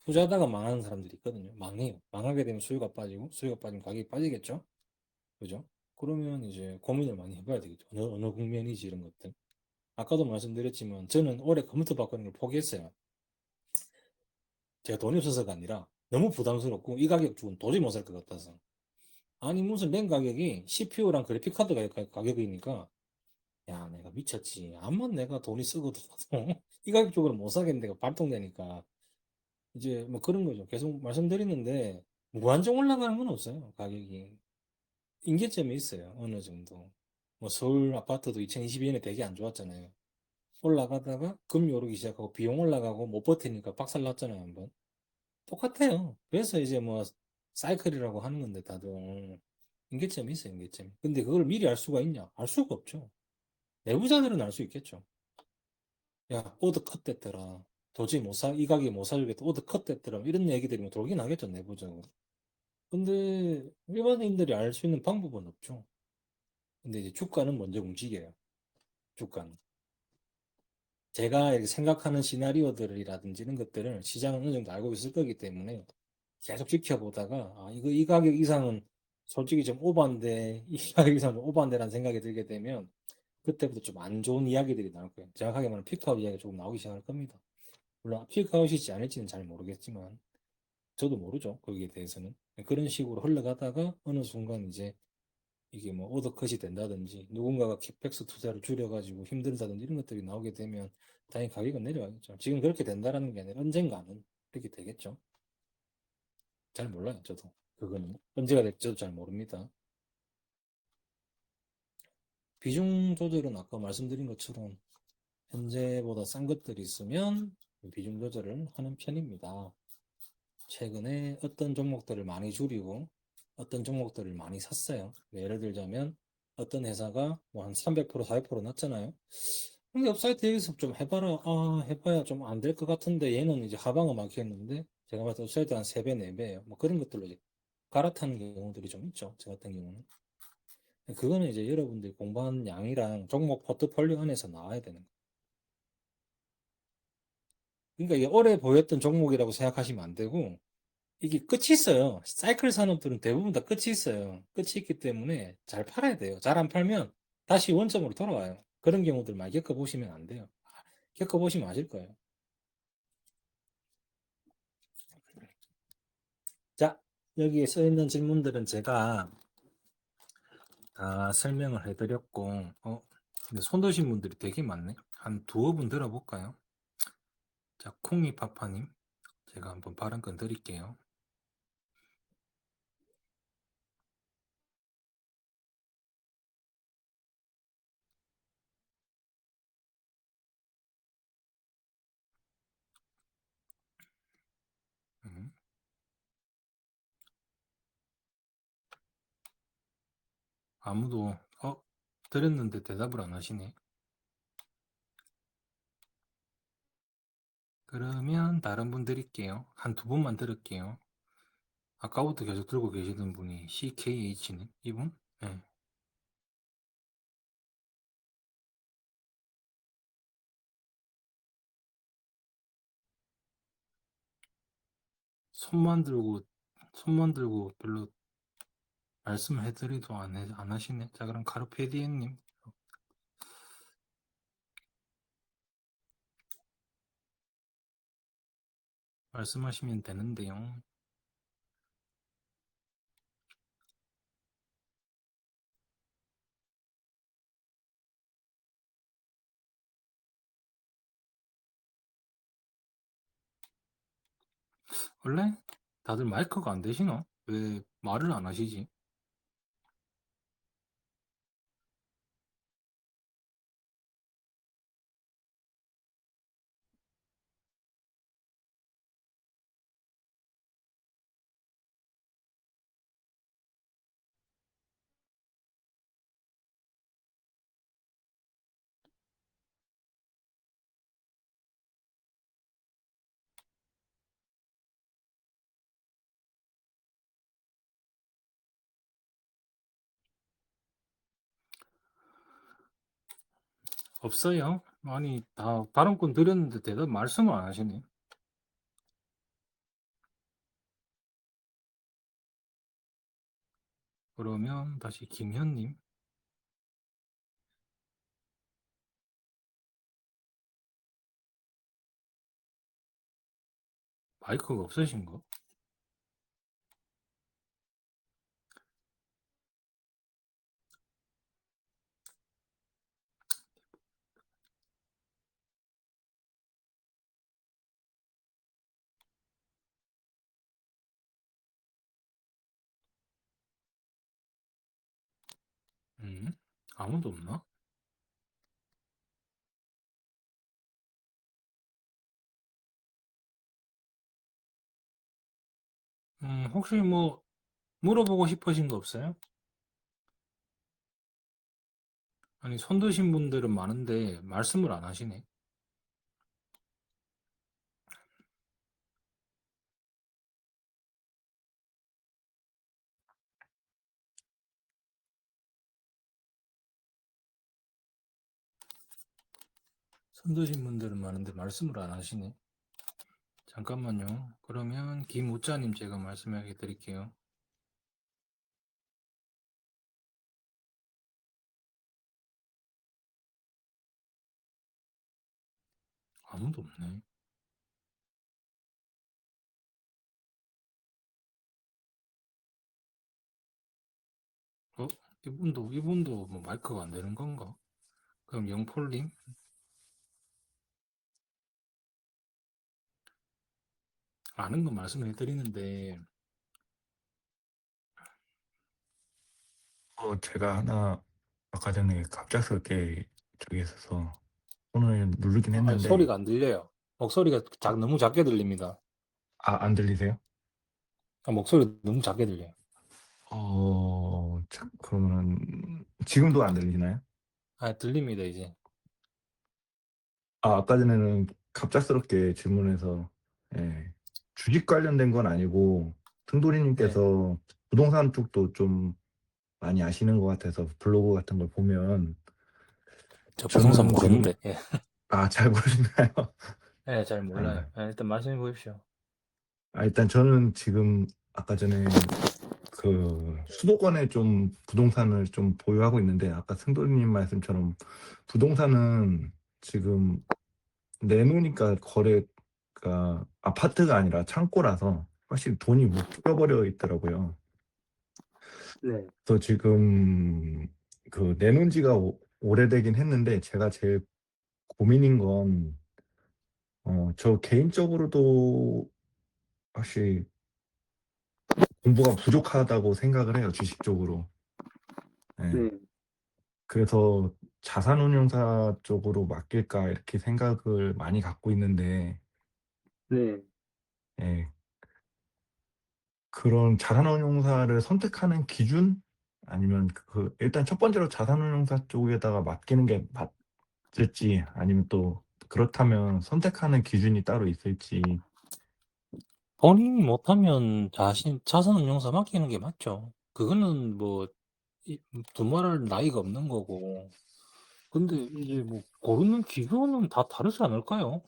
투자하다가 망하는 사람들이 있거든요. 망해요. 망하게 되면 수요가 빠지고 수요가 빠지면 가격이 빠지겠죠. 그죠? 그러면 이제 고민을 많이 해봐야 되겠죠. 어느 국면이지 이런 것들. 아까도 말씀드렸지만 저는 올해 컴퓨터 바꾸는 걸 포기했어요. 제가 돈이 없어서가 아니라 너무 부담스럽고 이 가격 주고는 도저히 못 살 것 같아서. 아니 무슨 램 가격이 CPU랑 그래픽 카드 가격이니까 야 내가 미쳤지. 암만 내가 돈이 쓰고도 이 가격 주고는 못 사겠는데 발동되니까 이제 뭐 그런 거죠. 계속 말씀드리는데 무한정 올라가는 건 없어요. 가격이. 임계점이 있어요. 어느 정도. 뭐 서울 아파트도 2022년에 되게 안 좋았잖아요. 올라가다가 금리 오르기 시작하고 비용 올라가고 못 버티니까 박살 났잖아요, 한번. 똑같아요. 그래서 이제 뭐 사이클이라고 하는 건데 다들 임계점이 있어요, 임계점이. 근데 그걸 미리 알 수가 있냐? 알 수가 없죠. 내부자들은 알 수 있겠죠. 야, 오더 컷 됐더라. 도저히 못 사, 이 가격에 못 사주겠다. 오더 컷 됐더라. 이런 얘기들이 뭐 돌긴 하겠죠, 내부적으로. 근데 일반인들이 알 수 있는 방법은 없죠. 근데 이제 주가는 먼저 움직여요. 주가는. 제가 이렇게 생각하는 시나리오들이라든지 이런 것들을 시장은 어느 정도 알고 있을 거기 때문에 계속 지켜보다가 아, 이거 이 가격 이상은 솔직히 좀 오반데 이 가격 이상은 좀 오반데라는 생각이 들게 되면 그때부터 좀 안 좋은 이야기들이 나올 거예요. 정확하게 말하면 피크아웃 이야기가 조금 나오기 시작할 겁니다. 물론 피크아웃이지 않을지는 잘 모르겠지만 저도 모르죠. 거기에 대해서는. 그런 식으로 흘러가다가 어느 순간 이제 이게 뭐 오더컷이 된다든지 누군가가 캡백스 투자를 줄여가지고 힘들다든지 이런 것들이 나오게 되면 당연히 가격은 내려가겠죠. 지금 그렇게 된다라는 게 아니라 언젠가는 그렇게 되겠죠. 잘 몰라요, 저도. 그거는 언제가 될지 저도 잘 모릅니다. 비중 조절은 아까 말씀드린 것처럼 현재보다 싼 것들이 있으면 비중 조절을 하는 편입니다. 최근에 어떤 종목들을 많이 줄이고 어떤 종목들을 많이 샀어요. 예를 들자면 어떤 회사가 뭐 한 300%, 400% 났잖아요. 근데 업사이트 여기서 좀 해봐라. 아, 해봐야 좀 안 될 것 같은데 얘는 이제 하방을 막혔는데 제가 봤을 때 업사이트 한 3배, 4배예요. 뭐 그런 것들로 이제 갈아타는 경우들이 좀 있죠. 저 같은 경우는. 그거는 이제 여러분들이 공부한 양이랑 종목 포트폴리오 안에서 나와야 되는 거예요. 그러니까 이게 오래 보였던 종목이라고 생각하시면 안 되고 이게 끝이 있어요. 사이클 산업들은 대부분 다 끝이 있어요. 끝이 있기 때문에 잘 팔아야 돼요. 잘 안 팔면 다시 원점으로 돌아와요. 그런 경우들 많이 겪어보시면 안 돼요. 겪어보시면 아실 거예요. 자, 여기에 써 있는 질문들은 제가 다 설명을 해드렸고, 근데 손 드신 분들이 되게 많네. 한 두어 분 들어볼까요? 자, 콩이파파님, 제가 한번 발언권 드릴게요. 음, 아무도 드렸는데 대답을 안 하시네. 그러면 다른 분 드릴게요. 한 두 분만 들을게요. 아까부터 계속 들고 계시던 분이 CKH님? 이분? 네. 손만 들고 별로 말씀해드리도 안 하시네. 자, 그럼 카르페디엠님 말씀하시면 되는데요. 원래 다들 마이크가 안 되시나? 왜 말을 안 하시지? 없어요. 아니, 다 발언권 드렸는데 대답 말씀을 안 하시네. 그러면 다시 김현님. 마이크가 없으신가? 아무도 없나? 혹시 뭐 물어보고 싶으신 거 없어요? 아니, 손 드신 분들은 많은데 말씀을 안 하시네. 손 드신 분들은 많은데 말씀을 안 하시네. 잠깐만요. 그러면 김우자님 제가 말씀해 드릴게요. 아무도 없네. 어? 이분도 뭐 마이크가 안 되는 건가? 그럼 영폴님? 아는 거 말씀해 드리는데, 제가 하나 아까 전에 갑작스럽게 저기 있어서 손을 누르긴 아니, 했는데, 소리가 안 들려요. 목소리가 너무 작게 들립니다. 안 들리세요? 목소리 너무 작게 들려요. 그러면은 지금도 안 들리나요? 들립니다, 이제. 아까 전에는 갑작스럽게 질문해서, 예, 주식 관련된 건 아니고, 네. 승돌이님께서 부동산 쪽도 좀 많이 아시는 것 같아서 블로그 같은 걸 보면, 저 부동산 저는 지금, 모르는데, 예. 잘 모르시나요? 네, 잘 아, 몰라요. 일단 말씀해 보십시오. 일단 저는 지금 아까 전에 그 수도권에 좀 부동산을 좀 보유하고 있는데 아까 승도님 말씀처럼 부동산은 지금 내놓으니까 거래가 아파트가 아니라 창고라서 확실히 돈이 묶여버려 있더라고요. 네. 그래서 지금 그 내놓은 지가 오래되긴 했는데 제가 제일 고민인 건 저 개인적으로도 확실히 공부가 부족하다고 생각을 해요, 주식 쪽으로. 예. 네. 그래서 자산운용사 쪽으로 맡길까 이렇게 생각을 많이 갖고 있는데, 네. 예, 그런 자산운용사를 선택하는 기준? 아니면 일단 첫 번째로 자산운용사 쪽에다가 맡기는 게 맞을지, 아니면 또 그렇다면 선택하는 기준이 따로 있을지. 본인이 못하면 자산운용사 맡기는 게 맞죠. 그거는 뭐, 두말할 나이가 없는 거고. 근데 이제 뭐, 고르는 기준은 다 다르지 않을까요?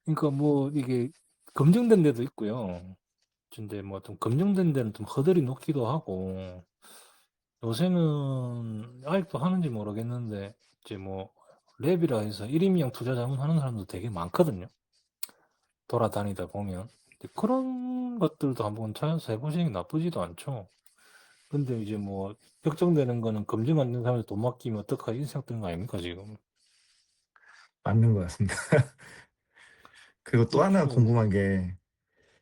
그러니까 뭐, 이게 검증된 데도 있고요. 근데 뭐, 좀 검증된 데는 좀 허들이 높기도 하고, 요새는 아직도 하는지 모르겠는데, 이제 뭐, 랩이라 해서 1인명 투자 자문 하는 사람도 되게 많거든요. 돌아다니다 보면. 그런 것들도 한번 찾아서 해보시는 게 나쁘지도 않죠. 근데 이제 뭐, 걱정되는 거는 검증 안 된 사람한테 돈 맡기면 어떡하지? 이 생각 드는 거 아닙니까, 지금? 맞는 것 같습니다. 그리고 또 하나 그렇죠. 궁금한 게,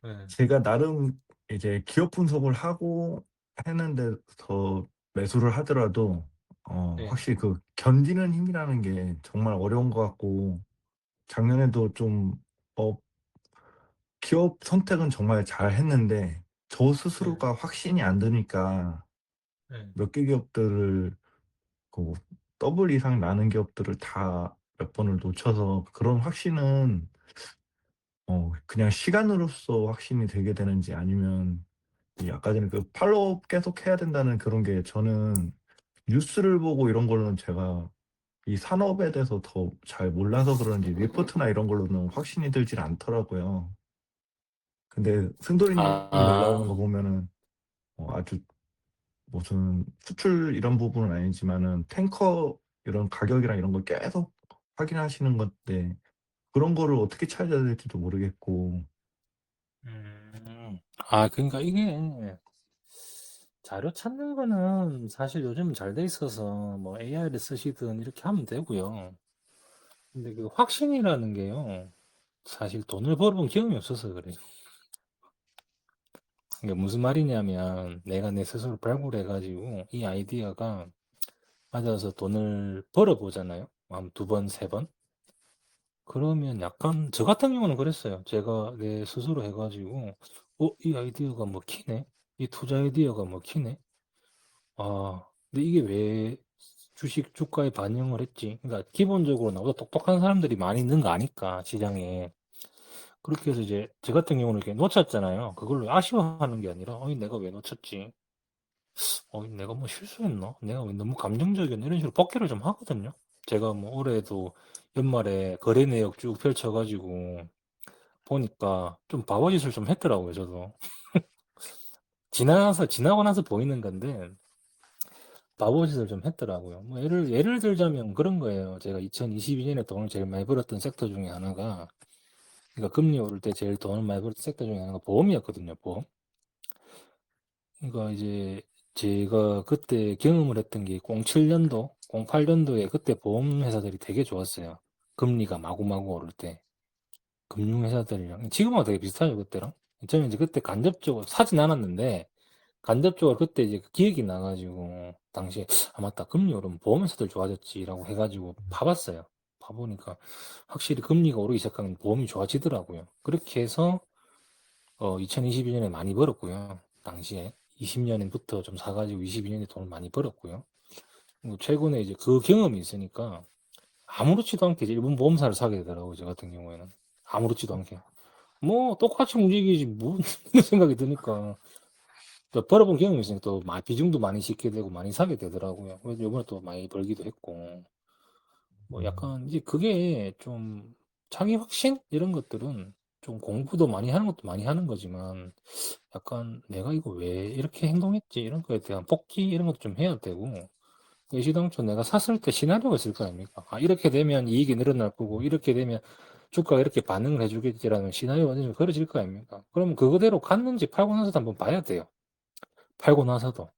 네, 제가 나름 이제 기업 분석을 하고 했는데 더 매수를 하더라도 네, 확실히 그 견디는 힘이라는 게 정말 어려운 것 같고, 작년에도 좀 어, 기업 선택은 정말 잘 했는데 저 네, 스스로가 확신이 안 드니까 네. 몇 개 기업들을, 그 더블 이상 나는 기업들을 다 몇 번을 놓쳐서, 그런 확신은 그냥 시간으로서 확신이 되게 되는지, 아니면 이 아까 전에 그 팔로우 계속 해야 된다는 그런 게, 저는 뉴스를 보고 이런 걸로는 제가 이 산업에 대해서 더 잘 몰라서 그런지 리포트나 이런 걸로는 확신이 들질 않더라고요. 근데 승돌이님이 올라오는 거 아, 보면은 아주 무슨 수출 이런 부분은 아니지만은 탱커 이런 가격이랑 이런 걸 계속 확인하시는 건데, 그런 거를 어떻게 찾아야 될지도 모르겠고. 그러니까 이게 자료 찾는 거는 사실 요즘 잘 돼 있어서 뭐 AI를 쓰시든 이렇게 하면 되고요. 근데 그 확신이라는 게요. 사실 돈을 벌어본 경험이 없어서 그래요. 그러니까 무슨 말이냐면 내가 내 스스로 발굴해가지고 이 아이디어가 맞아서 돈을 벌어보잖아요. 한 두 번, 세 번. 그러면 약간 저 같은 경우는 그랬어요. 제가 내 스스로 해가지고 이 아이디어가 먹히네. 이 투자 아이디어가 먹히네. 근데 이게 왜 주식 주가에 반영을 했지? 그러니까 기본적으로 나보다 똑똑한 사람들이 많이 있는 거 아니까 시장에. 그렇게 해서 이제 저 같은 경우는 이렇게 놓쳤잖아요. 그걸로 아쉬워하는 게 아니라 내가 왜 놓쳤지? 내가 뭐 실수했나? 내가 왜 너무 감정적이었나? 이런 식으로 복귀를 좀 하거든요. 제가 뭐 올해도 연말에 거래 내역 쭉 펼쳐가지고 보니까 좀 바보짓을 좀 했더라고요, 저도. 지나고 나서 보이는 건데 바보짓을 좀 했더라고요. 뭐 예를 들자면 그런 거예요. 제가 2022년에 돈을 제일 많이 벌었던 섹터 중에 하나가, 그러니까 금리 오를 때 제일 돈을 많이 벌었던 섹터 중에 하나가 보험이었거든요, 보험. 그러니까 이제 제가 그때 경험을 했던 게 07년도, 08년도에 그때 보험회사들이 되게 좋았어요. 금리가 마구마구 오를 때. 금융회사들이랑. 지금하고 되게 비슷하죠, 그때랑. 저는 이제 그때 간접적으로 사진 않았는데, 간접적으로 그때 이제 그 기억이 나가지고, 당시에, 맞다, 금리 오르면 보험회사들 좋아졌지라고 해가지고 봐봤어요. 봐보니까, 확실히 금리가 오르기 시작하면 보험이 좋아지더라고요. 그렇게 해서, 2022년에 많이 벌었고요. 당시에. 20년부터 좀 사가지고 22년에 돈을 많이 벌었고요. 그리고 최근에 이제 그 경험이 있으니까, 아무렇지도 않게 이제 일본 보험사를 사게 되더라고요, 저 같은 경우에는. 아무렇지도 않게. 뭐, 똑같이 움직이지, 뭐, 생각이 드니까. 또 벌어본 경험이 있으니까 또 비중도 많이 싣게 되고 많이 사게 되더라고요. 그래서 이번에 또 많이 벌기도 했고. 뭐 약간 이제 그게 좀 자기 확신? 이런 것들은 좀 공부도 많이 하는 것도 많이 하는 거지만 약간 내가 이거 왜 이렇게 행동했지? 이런 거에 대한 복귀 이런 것도 좀 해야 되고 시당초 내가 샀을 때 시나리오가 있을 거 아닙니까? 이렇게 되면 이익이 늘어날 거고 이렇게 되면 주가가 이렇게 반응을 해주겠지라는 시나리오가 어느 정도 그려질 거 아닙니까? 그러면 그거대로 갔는지 팔고 나서도 한번 봐야 돼요. 팔고 나서도.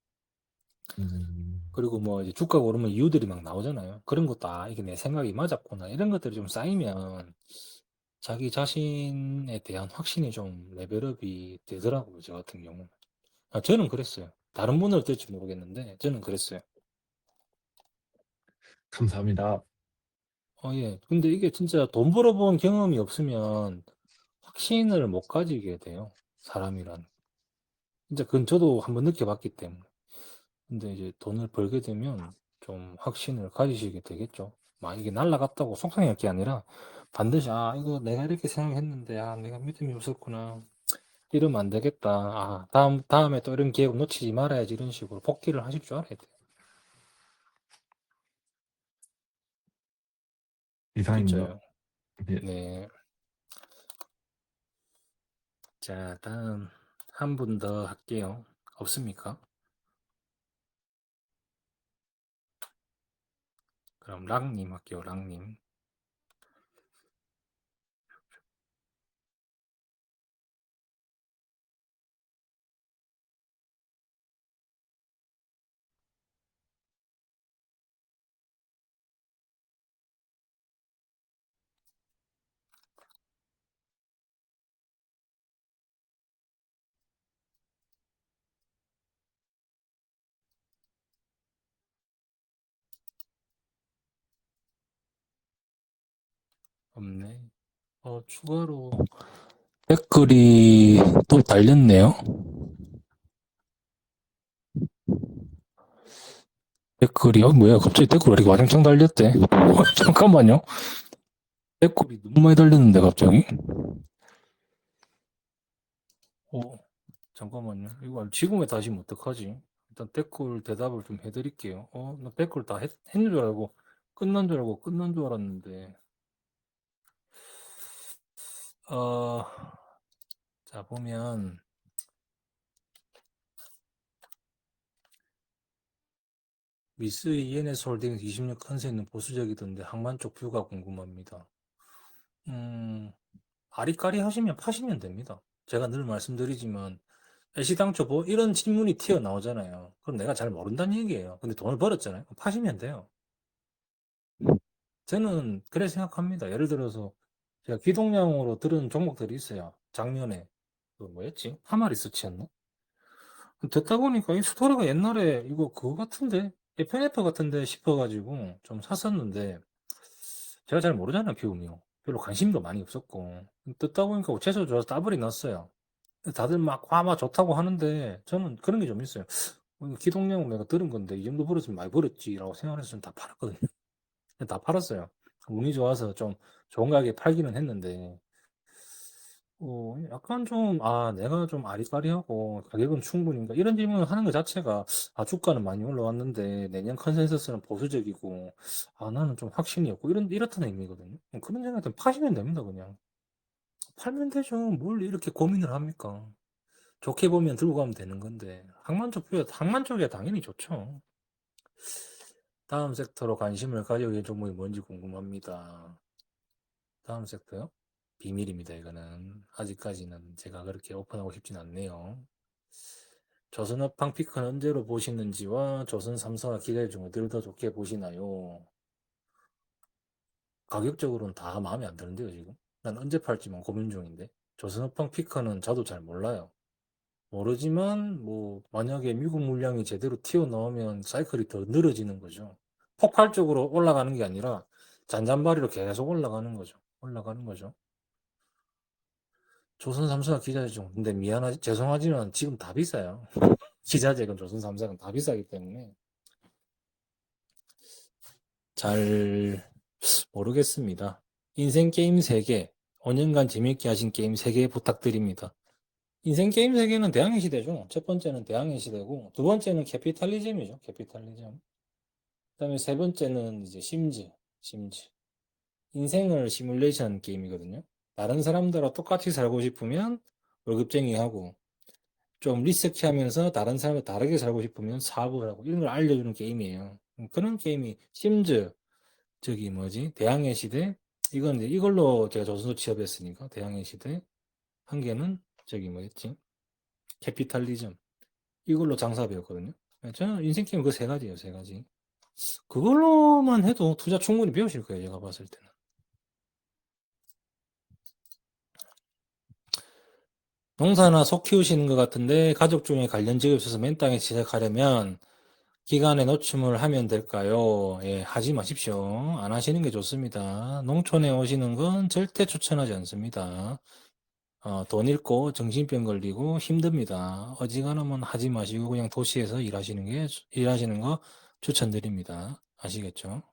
음, 그리고 뭐 이제 주가가 오르면 이유들이 막 나오잖아요. 그런 것도 이게 내 생각이 맞았구나. 이런 것들이 좀 쌓이면 자기 자신에 대한 확신이 좀 레벨업이 되더라고요. 저 같은 경우는. 저는 그랬어요. 다른 분은 어떨지 모르겠는데 저는 그랬어요. 감사합니다. 예. 근데 이게 진짜 돈 벌어본 경험이 없으면 확신을 못 가지게 돼요. 사람이란. 진짜 그건 저도 한번 느껴봤기 때문에. 근데 이제 돈을 벌게 되면 좀 확신을 가지시게 되겠죠. 막 이게 날라갔다고 속상할 게 아니라 반드시, 아, 이거 내가 이렇게 생각했는데, 아, 내가 믿음이 없었구나. 이러면 안 되겠다. 아, 다음에 또 이런 기회 놓치지 말아야지. 이런 식으로 복귀를 하실 줄 알아야 돼요. 이상입니다. 진짜요. 예. 네. 자, 다음 한 분 더 할게요. 없습니까? 그럼 랑님 할게요. 랑님. 없네. 추가로 댓글이 또 달렸네요. 댓글이, 뭐야, 갑자기 댓글이 이렇게 와장창 달렸대. 잠깐만요. 댓글이 너무 많이 달렸는데, 갑자기. 어, 잠깐만요. 이거 지금에 다시면 어떡하지? 일단 댓글 대답을 좀 해드릴게요. 나 댓글 다 했는 줄 알고, 끝난 줄 알았는데. 어, 자, 보면, 미스 ENS 홀딩 20년 컨셉은 보수적이던데, 항만 쪽 뷰가 궁금합니다. 아리까리 하시면 파시면 됩니다. 제가 늘 말씀드리지만, 애시당초 뭐 이런 질문이 튀어나오잖아요. 그럼 내가 잘 모른다는 얘기예요. 근데 돈을 벌었잖아요. 파시면 돼요. 저는 그래 생각합니다. 예를 들어서 제가 기동량으로 들은 종목들이 있어요. 작년에 그 뭐였지? 하마리서치였나? 듣다 보니까 이 스토리가 옛날에 이거 그거 같은데 FNF 같은데 싶어가지고 좀 샀었는데 제가 잘 모르잖아요. 비우미요. 별로 관심도 많이 없었고 듣다 보니까 재수 좋아서 따블이 났어요. 다들 막 아마 좋다고 하는데 저는 그런 게 좀 있어요. 기동량은 내가 들은 건데 이 정도 벌었으면 많이 벌었지라고 생각해서 좀 다 팔았거든요. 다 팔았어요. 운이 좋아서 좀 좋은 가격에 팔기는 했는데, 약간 좀, 내가 좀 아리까리하고 가격은 충분인가? 이런 질문을 하는 것 자체가, 주가는 많이 올라왔는데 내년 컨센서스는 보수적이고, 나는 좀 확신이 없고, 이렇다는 의미거든요. 그런 생각은 파시면 됩니다, 그냥. 팔면 되죠. 뭘 이렇게 고민을 합니까? 좋게 보면 들고 가면 되는 건데, 항만 쪽이 당연히 좋죠. 다음 섹터로 관심을 가지고 있는 종목이 뭔지 궁금합니다. 다음 섹터요? 비밀입니다, 이거는. 아직까지는 제가 그렇게 오픈하고 싶진 않네요. 조선업황 피크는 언제로 보시는지와 조선 3사가 기대 중 어디를 더 좋게 보시나요? 가격적으로는 다 마음에 안 드는데요, 지금. 난 언제 팔지만 고민 중인데. 조선업황 피크는 저도 잘 몰라요. 모르지만, 만약에 미국 물량이 제대로 튀어나오면 사이클이 더 늘어지는 거죠. 폭발적으로 올라가는 게 아니라 잔잔바리로 계속 올라가는 거죠. 올라가는 거죠. 조선 3사가 기자재 중. 근데 죄송하지만 지금 다 비싸요. 기자재건 조선 3사건 다 비싸기 때문에 잘 모르겠습니다. 인생 게임 3개, 5년간 재미있게 하신 게임 3개 부탁드립니다. 인생 게임 3개는 대항해 시대죠. 첫 번째는 대항해 시대고, 두 번째는 캐피탈리즘이죠. 캐피탈리즘. 그다음에 세 번째는 이제 심즈. 인생을 시뮬레이션 게임이거든요. 다른 사람들과 똑같이 살고 싶으면 월급쟁이 하고, 좀 리스키하면서 다른 사람과 다르게 살고 싶으면 사업을 하고 이런 걸 알려주는 게임이에요. 그런 게임이 심즈, 저기 뭐지? 대항해 시대. 이건 이제 이걸로 제가 조선소 취업했으니까 대항해 시대. 한 개는 저기 뭐였지? 캐피탈리즘. 이걸로 장사 배웠거든요. 저는 인생 게임 그 세 가지예요, 세 가지. 그걸로만 해도 투자 충분히 배우실 거예요, 제가 봤을 때는. 농사나 소 키우시는 것 같은데 가족 중에 관련 직업이 없어서 맨 땅에 시작하려면 기간에 노출을 하면 될까요? 예, 하지 마십시오. 안 하시는 게 좋습니다. 농촌에 오시는 건 절대 추천하지 않습니다. 돈 잃고 정신병 걸리고 힘듭니다. 어지간하면 하지 마시고 그냥 도시에서 일하시는 거 추천드립니다. 아시겠죠?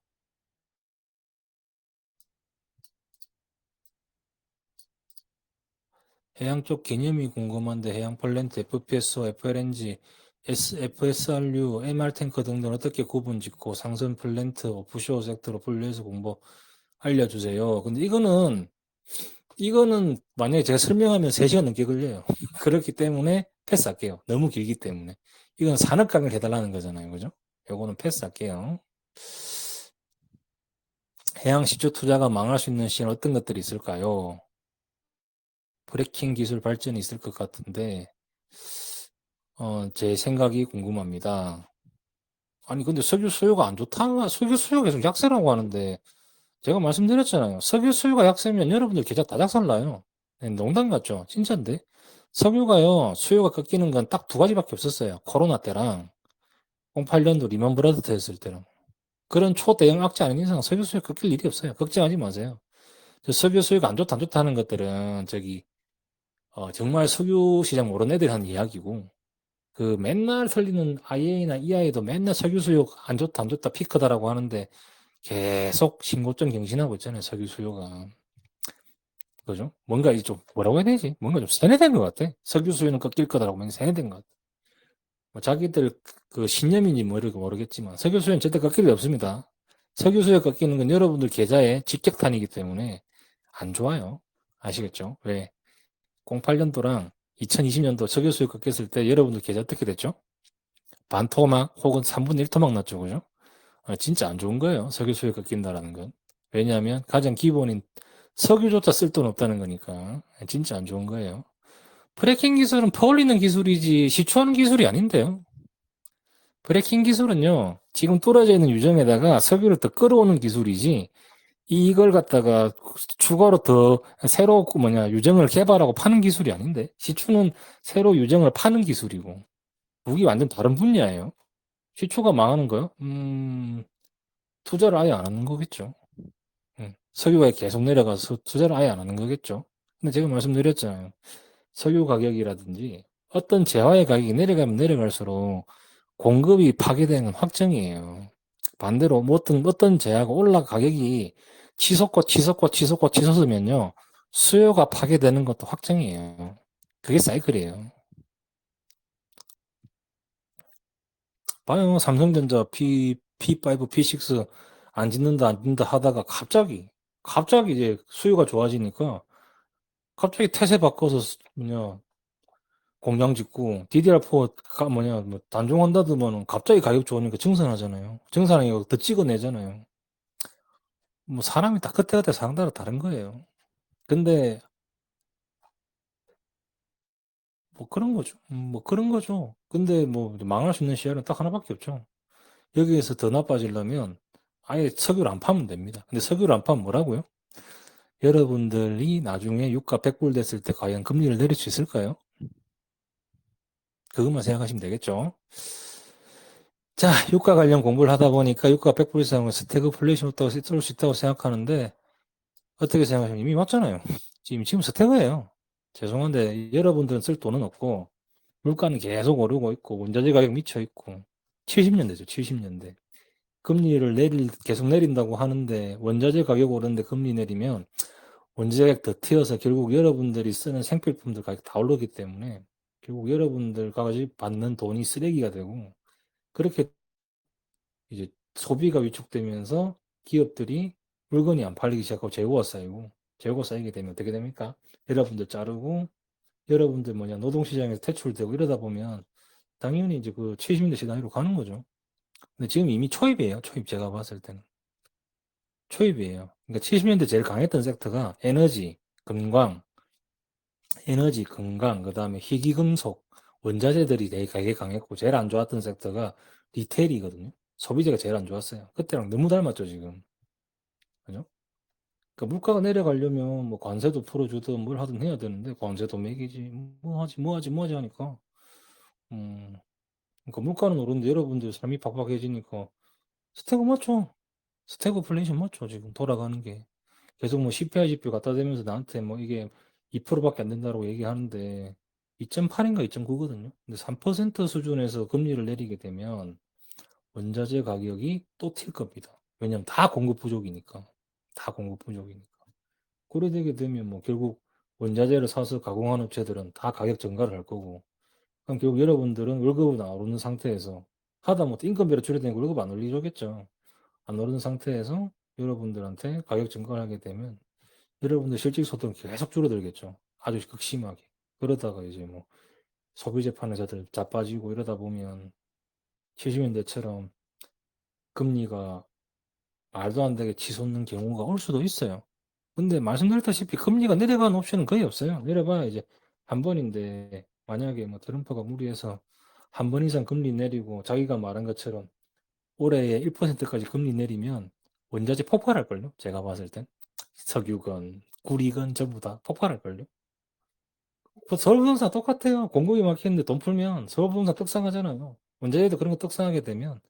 해양 쪽 개념이 궁금한데 해양 플랜트, FPSO, FLNG, FSRU, MR탱크 등등 어떻게 구분 짓고 상선 플랜트, 오프쇼어 섹터로 분류해서 공부 알려주세요. 근데 이거는 만약에 제가 설명하면 3시간 넘게 걸려요. 그렇기 때문에 패스할게요. 너무 길기 때문에. 이건 산업 강의를 해달라는 거잖아요. 그죠? 요거는 패스할게요. 해양 시초 투자가 망할 수 있는 시에는 어떤 것들이 있을까요? 브레이킹 기술 발전이 있을 것 같은데, 제 생각이 궁금합니다. 아니, 근데 석유 수요가 안 좋다, 석유 수요가 계속 약세라고 하는데, 제가 말씀드렸잖아요. 석유 수요가 약세면 여러분들 계좌 다 작살나요. 네, 농담 같죠? 진짜인데? 석유가요, 수요가 꺾이는 건 딱 2가지밖에 없었어요. 코로나 때랑 08년도 리먼 브라더스 했을 때랑. 그런 초대형 악재 아닌 이상 석유 수요 꺾일 일이 없어요. 걱정하지 마세요. 석유 수요가 안 좋다 하는 것들은 정말 석유 시장 모르는 애들이 하는 이야기고, 그 맨날 설리는 IA나 EI도 맨날 석유 수요 안 좋다, 피크다라고 하는데 계속 신고점 경신하고 있잖아요, 석유 수요가. 그죠? 뭔가 이제 좀 뭐라고 해야 되지? 뭔가 좀 세뇌된 것 같아. 석유 수요는 꺾일 거다라고 뭔가 세뇌된 것 같아. 뭐 자기들 그 신념인지 모르겠지만 석유 수요는 절대 꺾일 리 없습니다. 석유 수요 꺾이는 건 여러분들 계좌에 직격탄이기 때문에 안 좋아요. 아시겠죠? 왜? 08년도랑 2020년도 석유 수요 꺾였을 때 여러분들 계좌 어떻게 됐죠? 반토막 혹은 3분의 1토막 났죠. 그죠? 진짜 안 좋은 거예요. 석유 수요 꺾인다라는 건. 왜냐하면 가장 기본인 석유조차 쓸 돈 없다는 거니까. 진짜 안 좋은 거예요. 프래킹 기술은 퍼올리는 기술이지 시추하는 기술이 아닌데요. 프래킹 기술은요, 지금 떨어져 있는 유정에다가 석유를 더 끌어오는 기술이지, 이걸 갖다가 추가로 더 새로 유정을 개발하고 파는 기술이 아닌데, 시추는 새로 유정을 파는 기술이고, 무기 완전 다른 분야예요. 시추가 망하는 거요? 투자를 아예 안 하는 거겠죠. 석유가 계속 내려가서 투자를 아예 안 하는 거겠죠. 근데 제가 말씀드렸잖아요. 석유 가격이라든지 어떤 재화의 가격이 내려가면 내려갈수록 공급이 파괴되는 건 확정이에요. 반대로 뭐 어떤 재화가 가격이 치솟으면요. 수요가 파괴되는 것도 확정이에요. 그게 사이클이에요. 봐요. 삼성전자 P5, P6 안 짓는다 하다가 갑자기 이제 수요가 좋아지니까 갑자기 태세 바꿔서 공장 짓고 DDR4 뭐 단종한다더만 갑자기 가격 좋으니까 증산하잖아요. 증산하니까 더 찍어내잖아요. 뭐 사람이 다 그때그때 상황 따라 다른 거예요. 근데 뭐 그런 거죠. 뭐 그런 거죠. 근데 뭐 망할 수 있는 시야는 딱 하나밖에 없죠. 여기에서 더 나빠지려면 아예 석유를 안 파면 됩니다. 근데 석유를 안 파면 뭐라고요? 여러분들이 나중에 유가 100불 됐을 때 과연 금리를 내릴 수 있을까요? 그것만 생각하시면 되겠죠. 자, 유가 관련 공부를 하다 보니까 유가 100불 이상은 스태그플레이션 쏠 수 있다고 생각하는데 어떻게 생각하시면 이미 맞잖아요. 지금 스태그예요. 죄송한데 여러분들은 쓸 돈은 없고 물가는 계속 오르고 있고 원자재 가격 미쳐 있고 70년대죠. 70년대. 계속 내린다고 하는데 원자재 가격 오르는데 금리 내리면 원자재 가격 더 튀어서 결국 여러분들이 쓰는 생필품들 가격 다 오르기 때문에 결국 여러분들까지 받는 돈이 쓰레기가 되고 그렇게 이제 소비가 위축되면서 기업들이 물건이 안 팔리기 시작하고 재고가 쌓이게 되면 어떻게 됩니까? 여러분들 자르고 여러분들 노동시장에서 퇴출되고 이러다 보면 당연히 이제 그 70년대 시대로 가는 거죠. 근데 지금 이미 초입이에요. 초입 제가 봤을 때는. 초입이에요. 그러니까 70년대 제일 강했던 섹터가 에너지, 금강, 그다음에 희귀금속, 원자재들이 되게 강했고 제일 안 좋았던 섹터가 리테일이거든요. 소비재가 제일 안 좋았어요. 그때랑 너무 닮았죠, 지금. 그죠? 그러니까 물가가 내려가려면 뭐 관세도 풀어주든 뭘 하든 해야 되는데 관세도 매기지 뭐 하지 하니까 그러니까 물가는 오르는데 여러분들 삶이 팍팍해지니까 스태그 맞죠? 스태그플레이션 맞죠? 지금 돌아가는 게 계속 뭐 CPI 지표 갖다 대면서 나한테 뭐 이게 2%밖에 안 된다고 얘기하는데 2.8인가 2.9거든요. 근데 3% 수준에서 금리를 내리게 되면 원자재 가격이 또 튈 겁니다. 왜냐면 다 공급 부족이니까. 다 공급 부족이니까. 그래 되게 되면 뭐 결국 원자재를 사서 가공하는 업체들은 다 가격 증가를 할 거고, 그럼 결국 여러분들은 월급을 안 오르는 상태에서 하다못해 인건비를 줄여야 되니까 월급 안 올리겠죠. 안 오르는 상태에서 여러분들한테 가격 증가를 하게 되면 여러분들 실질 소득은 계속 줄어들겠죠. 아주 극심하게. 그러다가 이제 뭐 소비 재판에서들 자빠지고 이러다 보면 70년대처럼 금리가 말도 안 되게 치솟는 경우가 올 수도 있어요. 근데 말씀드렸다시피 금리가 내려가는 옵션은 거의 없어요. 내려봐야 이제 한 번인데, 만약에 뭐 트럼프가 무리해서 한 번 이상 금리 내리고 자기가 말한 것처럼 올해에 1%까지 금리 내리면 원자재 폭발할걸요? 제가 봤을 땐. 석유건, 구리건 전부 다 폭발할걸요? 그 서울부동산 똑같아요. 공급이 막히는데 돈 풀면 서울부동산 떡상하잖아요. 원자재도 그런 거 떡상하게 되면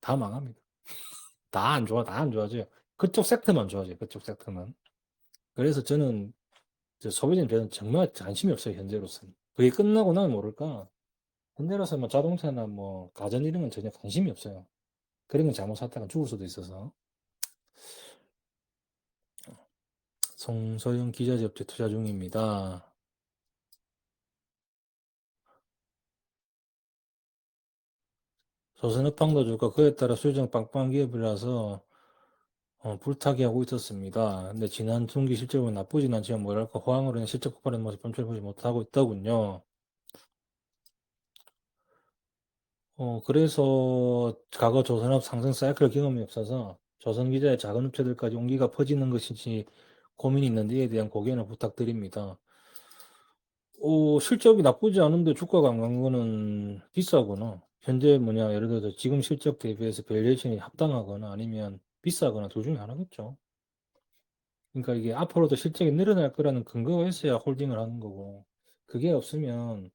다 망합니다. 다 안 좋아, 다 안 좋아져요. 그쪽 섹터만 좋아져요. 그쪽 섹터만. 그래서 저는 소비자는 별로 정말 관심이 없어요. 현재로서는. 그게 끝나고 나면 모를까. 현재로서 뭐 자동차나 뭐 가전 이런 건 전혀 관심이 없어요. 그런 건 잘못 샀다가 죽을 수도 있어서. 송소영 기자재 업체 투자 중입니다. 조선업황도 좋고 그에 따라 수요장 빵빵한 기업이라서 불타게 하고 있었습니다. 근데 지난 분기 실적은 나쁘진 않지만 뭐랄까 호황으로 인해 실적 폭발하는 모습 멈춰보지 못하고 있더군요. 그래서 과거 조선업 상승 사이클 경험이 없어서 조선 기자의 작은 업체들까지 온기가 퍼지는 것인지 고민이 있는데 이에 대한 고견을 부탁드립니다. 실적이 나쁘지 않은데 주가가 안 간 거는 비싸거나, 현재 뭐냐, 예를 들어서 지금 실적 대비해서 밸류에이션이 합당하거나 아니면 비싸거나 둘 중에 하나겠죠. 그러니까 이게 앞으로도 실적이 늘어날 거라는 근거가 있어야 홀딩을 하는 거고, 그게 없으면,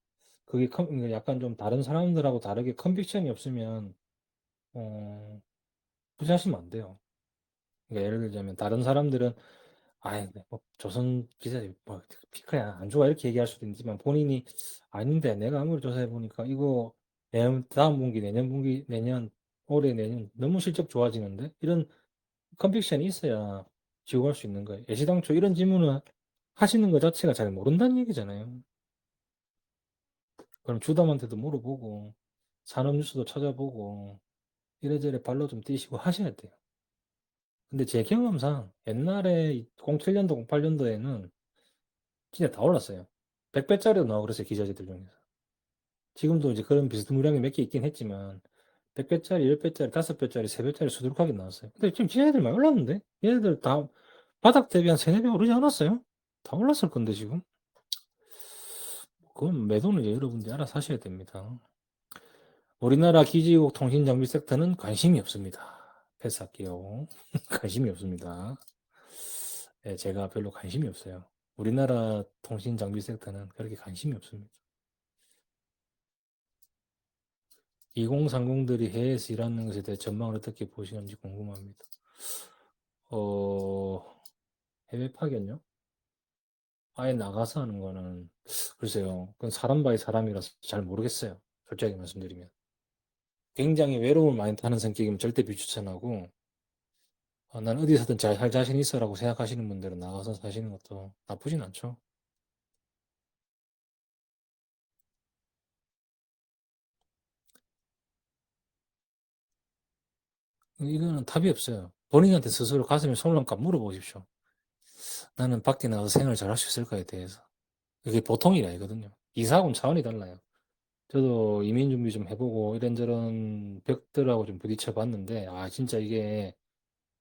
그게 약간 좀 다른 사람들하고 다르게 컨빅션이 없으면, 어, 투자하시면 안 돼요. 그러니까 예를 들자면 다른 사람들은 아이 뭐 조선 기사들 뭐 피크야 안 좋아 이렇게 얘기할 수도 있지만 본인이 아닌데 내가 아무리 조사해 보니까 이거 내년 다음 분기 내년 분기 내년 올해 내년 너무 실적 좋아지는데 이런 컨빅션이 있어야 지원할 수 있는 거예요. 애시당초 이런 질문을 하시는 것 자체가 잘 모른다는 얘기잖아요. 그럼 주담한테도 물어보고 산업 뉴스도 찾아보고 이래저래 발로 좀 뛰시고 하셔야 돼요. 근데 제 경험상 옛날에 07년도, 08년도에는 진짜 다 올랐어요. 100배짜리도 나오고 그랬어요, 기자재들 중에서. 지금도 이제 그런 비슷한 물량이 몇 개 있긴 했지만, 100배짜리, 10배짜리, 5배짜리, 3배짜리 수두룩하게 나왔어요. 근데 지금 기자재들 많이 올랐는데? 얘네들 다 바닥 대비 한 3, 4배 오르지 않았어요? 다 올랐을 건데, 지금. 그건 매도는 이제 여러분들이 알아서 하셔야 됩니다. 우리나라 기지국 통신 장비 섹터는 관심이 없습니다. 패스할게요. 관심이 없습니다. 네, 제가 별로 관심이 없어요. 우리나라 통신 장비 섹터는 그렇게 관심이 없습니다. 2030들이 해외에서 일하는 것에 대해 전망을 어떻게 보시는지 궁금합니다. 어, 해외 파견요? 아예 나가서 하는 거는, 글쎄요. 그건 사람 바이 사람이라서 잘 모르겠어요. 솔직하게 말씀드리면. 굉장히 외로움을 많이 타는 성격이면 절대 비추천하고, 난 어디서든 잘 살 자신 있어라고 생각하시는 분들은 나가서 사시는 것도 나쁘진 않죠. 이거는 답이 없어요. 본인한테 스스로 가슴에 손을 얹고 물어보십시오. 나는 밖에 나가서 생활을 잘 할 수 있을까에 대해서. 그게 보통 일이 아니거든요. 이사하고는 차원이 달라요. 저도 이민 준비 좀 해보고 이런저런 벽들하고 좀 부딪혀 봤는데, 진짜 이게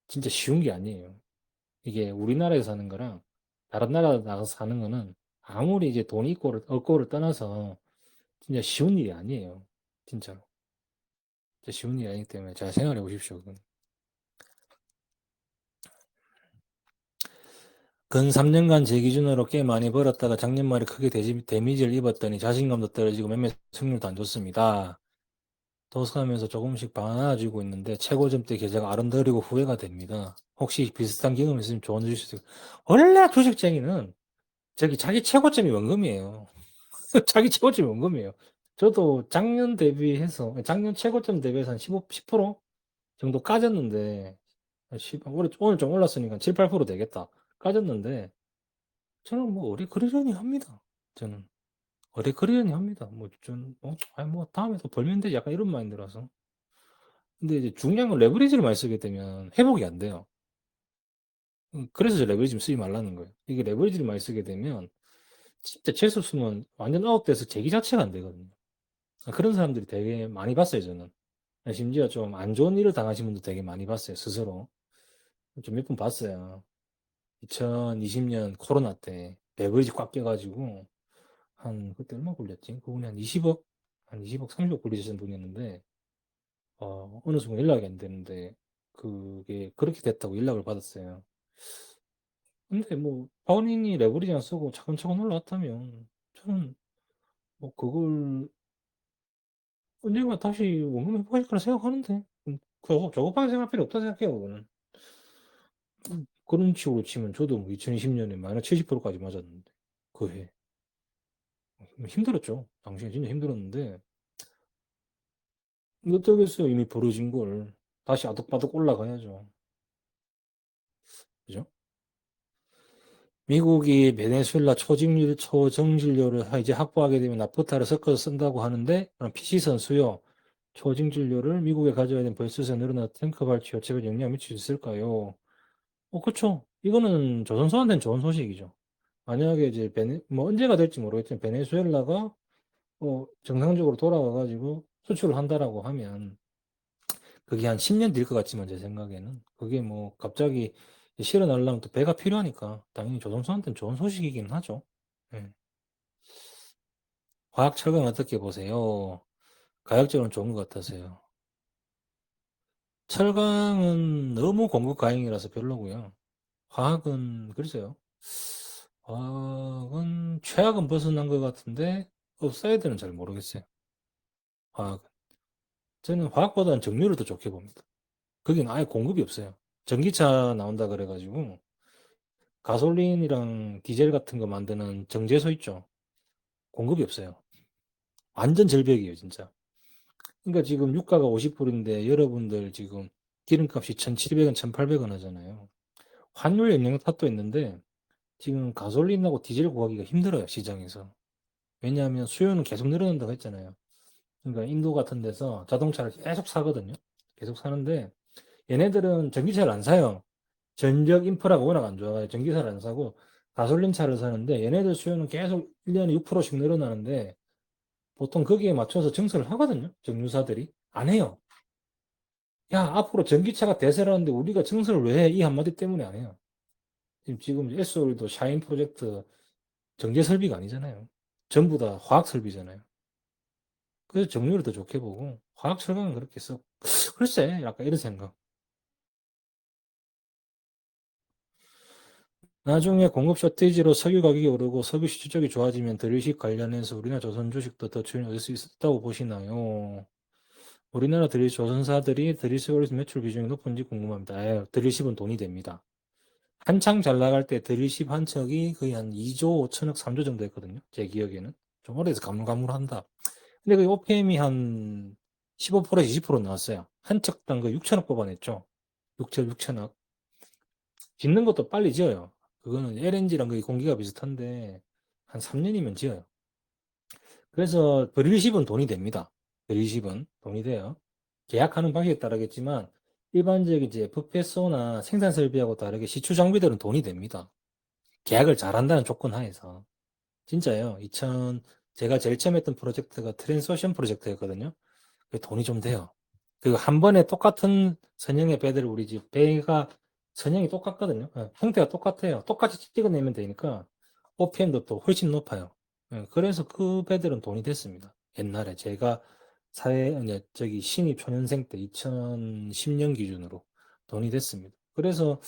진짜 쉬운 게 아니에요. 이게 우리나라에서 사는 거랑 다른 나라 나가서 사는 거는 아무리 이제 돈이 있고를, 없고를 떠나서 진짜 쉬운 일이 아니에요. 진짜로. 진짜 쉬운 일이 아니기 때문에 잘 생각해 보십시오. 그건. 근 3년간 제 기준으로 꽤 많이 벌었다가 작년 말에 크게 데미지를 입었더니 자신감도 떨어지고 몇몇 승률도 안 좋습니다. 도스하면서 조금씩 많아지고 있는데 최고점 때 계좌가 아른거리고 후회가 됩니다. 혹시 비슷한 경험 있으면 조언해 주실 수 있어요? 원래 주식쟁이는 자기 최고점이 원금이에요. 자기 최고점이 원금이에요. 저도 작년 최고점 대비해서 한 15, 10% 정도 까졌는데, 오늘 좀 올랐으니까 7, 8% 되겠다. 까졌는데, 저는 뭐, 어리그리려니 합니다. 저는. 어리그리려니 합니다. 아니, 뭐, 다음에 또 벌면 되지. 약간 이런 마인드라서. 근데 이제 중요한 건 레버리지를 많이 쓰게 되면 회복이 안 돼요. 그래서 저 레버리지 쓰지 말라는 거예요. 이게 레버리지를 많이 쓰게 되면, 진짜 재수 쓰면 완전 아웃돼서 재기 자체가 안 되거든요. 그런 사람들이 되게 많이 봤어요, 저는. 심지어 좀 안 좋은 일을 당하신 분도 되게 많이 봤어요, 스스로. 좀 몇 분 봤어요. 2020년 코로나 때 레버리지 꽉 껴가지고 그때 얼마 굴렸지? 그분이 한 20억, 30억 굴리셨던 분이었는데, 어느 순간 연락이 안 되는데, 그게 그렇게 됐다고 연락을 받았어요. 근데 뭐, 본인이 레버리지 안 쓰고 차근차근 올라왔다면, 저는 뭐, 그걸 언젠가 다시 원금 회복할 거라 생각하는데, 저거밖에 생각할 필요 없다 생각해요, 그거는. 그런 식으로 치면 저도 뭐 2020년에 마이너스 70%까지 맞았는데, 그 해. 힘들었죠. 당시에 진짜 힘들었는데, 어쩌겠어요. 이미 벌어진 걸. 다시 아득바득 올라가야죠. 그죠? 미국이 베네수엘라 초정진료를 이제 확보하게 되면 나프타를 섞어서 쓴다고 하는데, 그럼 PC선 수요, 초정진료를 미국에 가져야 되는 벌스에서 늘어나 탱크 발주 여체에 영향을 미칠 수 있을까요? 그쵸. 이거는 조선소한테는 좋은 소식이죠. 만약에 이제 뭐 언제가 될지 모르겠지만 베네수엘라가 정상적으로 돌아와가지고 수출을 한다라고 하면 그게 한 10년 될 것 같지만 제 생각에는 그게 뭐 갑자기 실어 나려면 또 배가 필요하니까 당연히 조선소한테는 좋은 소식이긴 하죠. 예. 화학 철강 어떻게 보세요? 가격적으로는 좋은 것 같아서요. 철강은 너무 공급 과잉이라서 별로고요. 화학은 글쎄요. 화학은 최악은 벗어난 것 같은데 업사이드는 잘 모르겠어요. 화학은. 저는 화학보다는 정유를 더 좋게 봅니다. 거긴 아예 공급이 없어요. 전기차 나온다 그래가지고 가솔린이랑 디젤 같은 거 만드는 정제소 있죠. 공급이 없어요. 완전 절벽이에요, 진짜. 그러니까 지금 유가가 50불인데 여러분들 지금 기름값이 1,700원, 1,800원 하잖아요. 환율 영향 탓도 있는데 지금 가솔린하고 디젤 구하기가 힘들어요, 시장에서. 왜냐하면 수요는 계속 늘어난다고 했잖아요. 그러니까 인도 같은 데서 자동차를 계속 사거든요. 계속 사는데 얘네들은 전기차를 안 사요. 전력 인프라가 워낙 안 좋아요. 전기차를 안 사고 가솔린 차를 사는데 얘네들 수요는 계속 1년에 6%씩 늘어나는데 보통 거기에 맞춰서 증설을 하거든요. 정유사들이. 안 해요. 야, 앞으로 전기차가 대세라는데 우리가 증설을 왜 해? 이 한마디 때문에 안 해요. 지금 SOL도 샤인 프로젝트 정제 설비가 아니잖아요. 전부 다 화학 설비잖아요. 그래서 정유를 더 좋게 보고 화학 철강은 그렇게 써. 글쎄, 약간 이런 생각. 나중에 공급 셔티지로 석유 가격이 오르고 석유 수출적이 좋아지면 드릴식 관련해서 우리나라 조선 주식도 더 수익을 얻을 수 있다고 보시나요? 우리나라 조선사들이 드릴식으로 매출 비중이 높은지 궁금합니다. 드릴식은 돈이 됩니다. 한창 잘 나갈 때 드릴십 한 척이 거의 한 2조 5천억 3조 정도 했거든요. 제 기억에는. 좀 오래돼서 가물가물한다. 근데 그 OPM이 한 15%에서 20% 나왔어요. 한 척당 그 6천억 뽑아냈죠. 6천억. 짓는 것도 빨리 지어요. 그거는 LNG랑 거의 공기가 비슷한데 한 3년이면 지어요. 그래서 드릴십은 돈이 됩니다. 드릴십은 돈이 돼요. 계약하는 방식에 따르겠지만 일반적인 이제 FPSO나 생산 설비하고 다르게 시추 장비들은 돈이 됩니다. 계약을 잘한다는 조건 하에서. 진짜요. 제가 제일 처음 했던 프로젝트가 트랜스오션 프로젝트였거든요. 그 돈이 좀 돼요. 그 한 번에 똑같은 선형의 배들을 우리 집 배가 선형이 똑같거든요. 형태가 똑같아요. 똑같이 찍어내면 되니까 OPM도 또 훨씬 높아요. 그래서 그 배들은 돈이 됐습니다. 옛날에 제가 저기 신입 초년생 때 2010년 기준으로 돈이 됐습니다. 그래서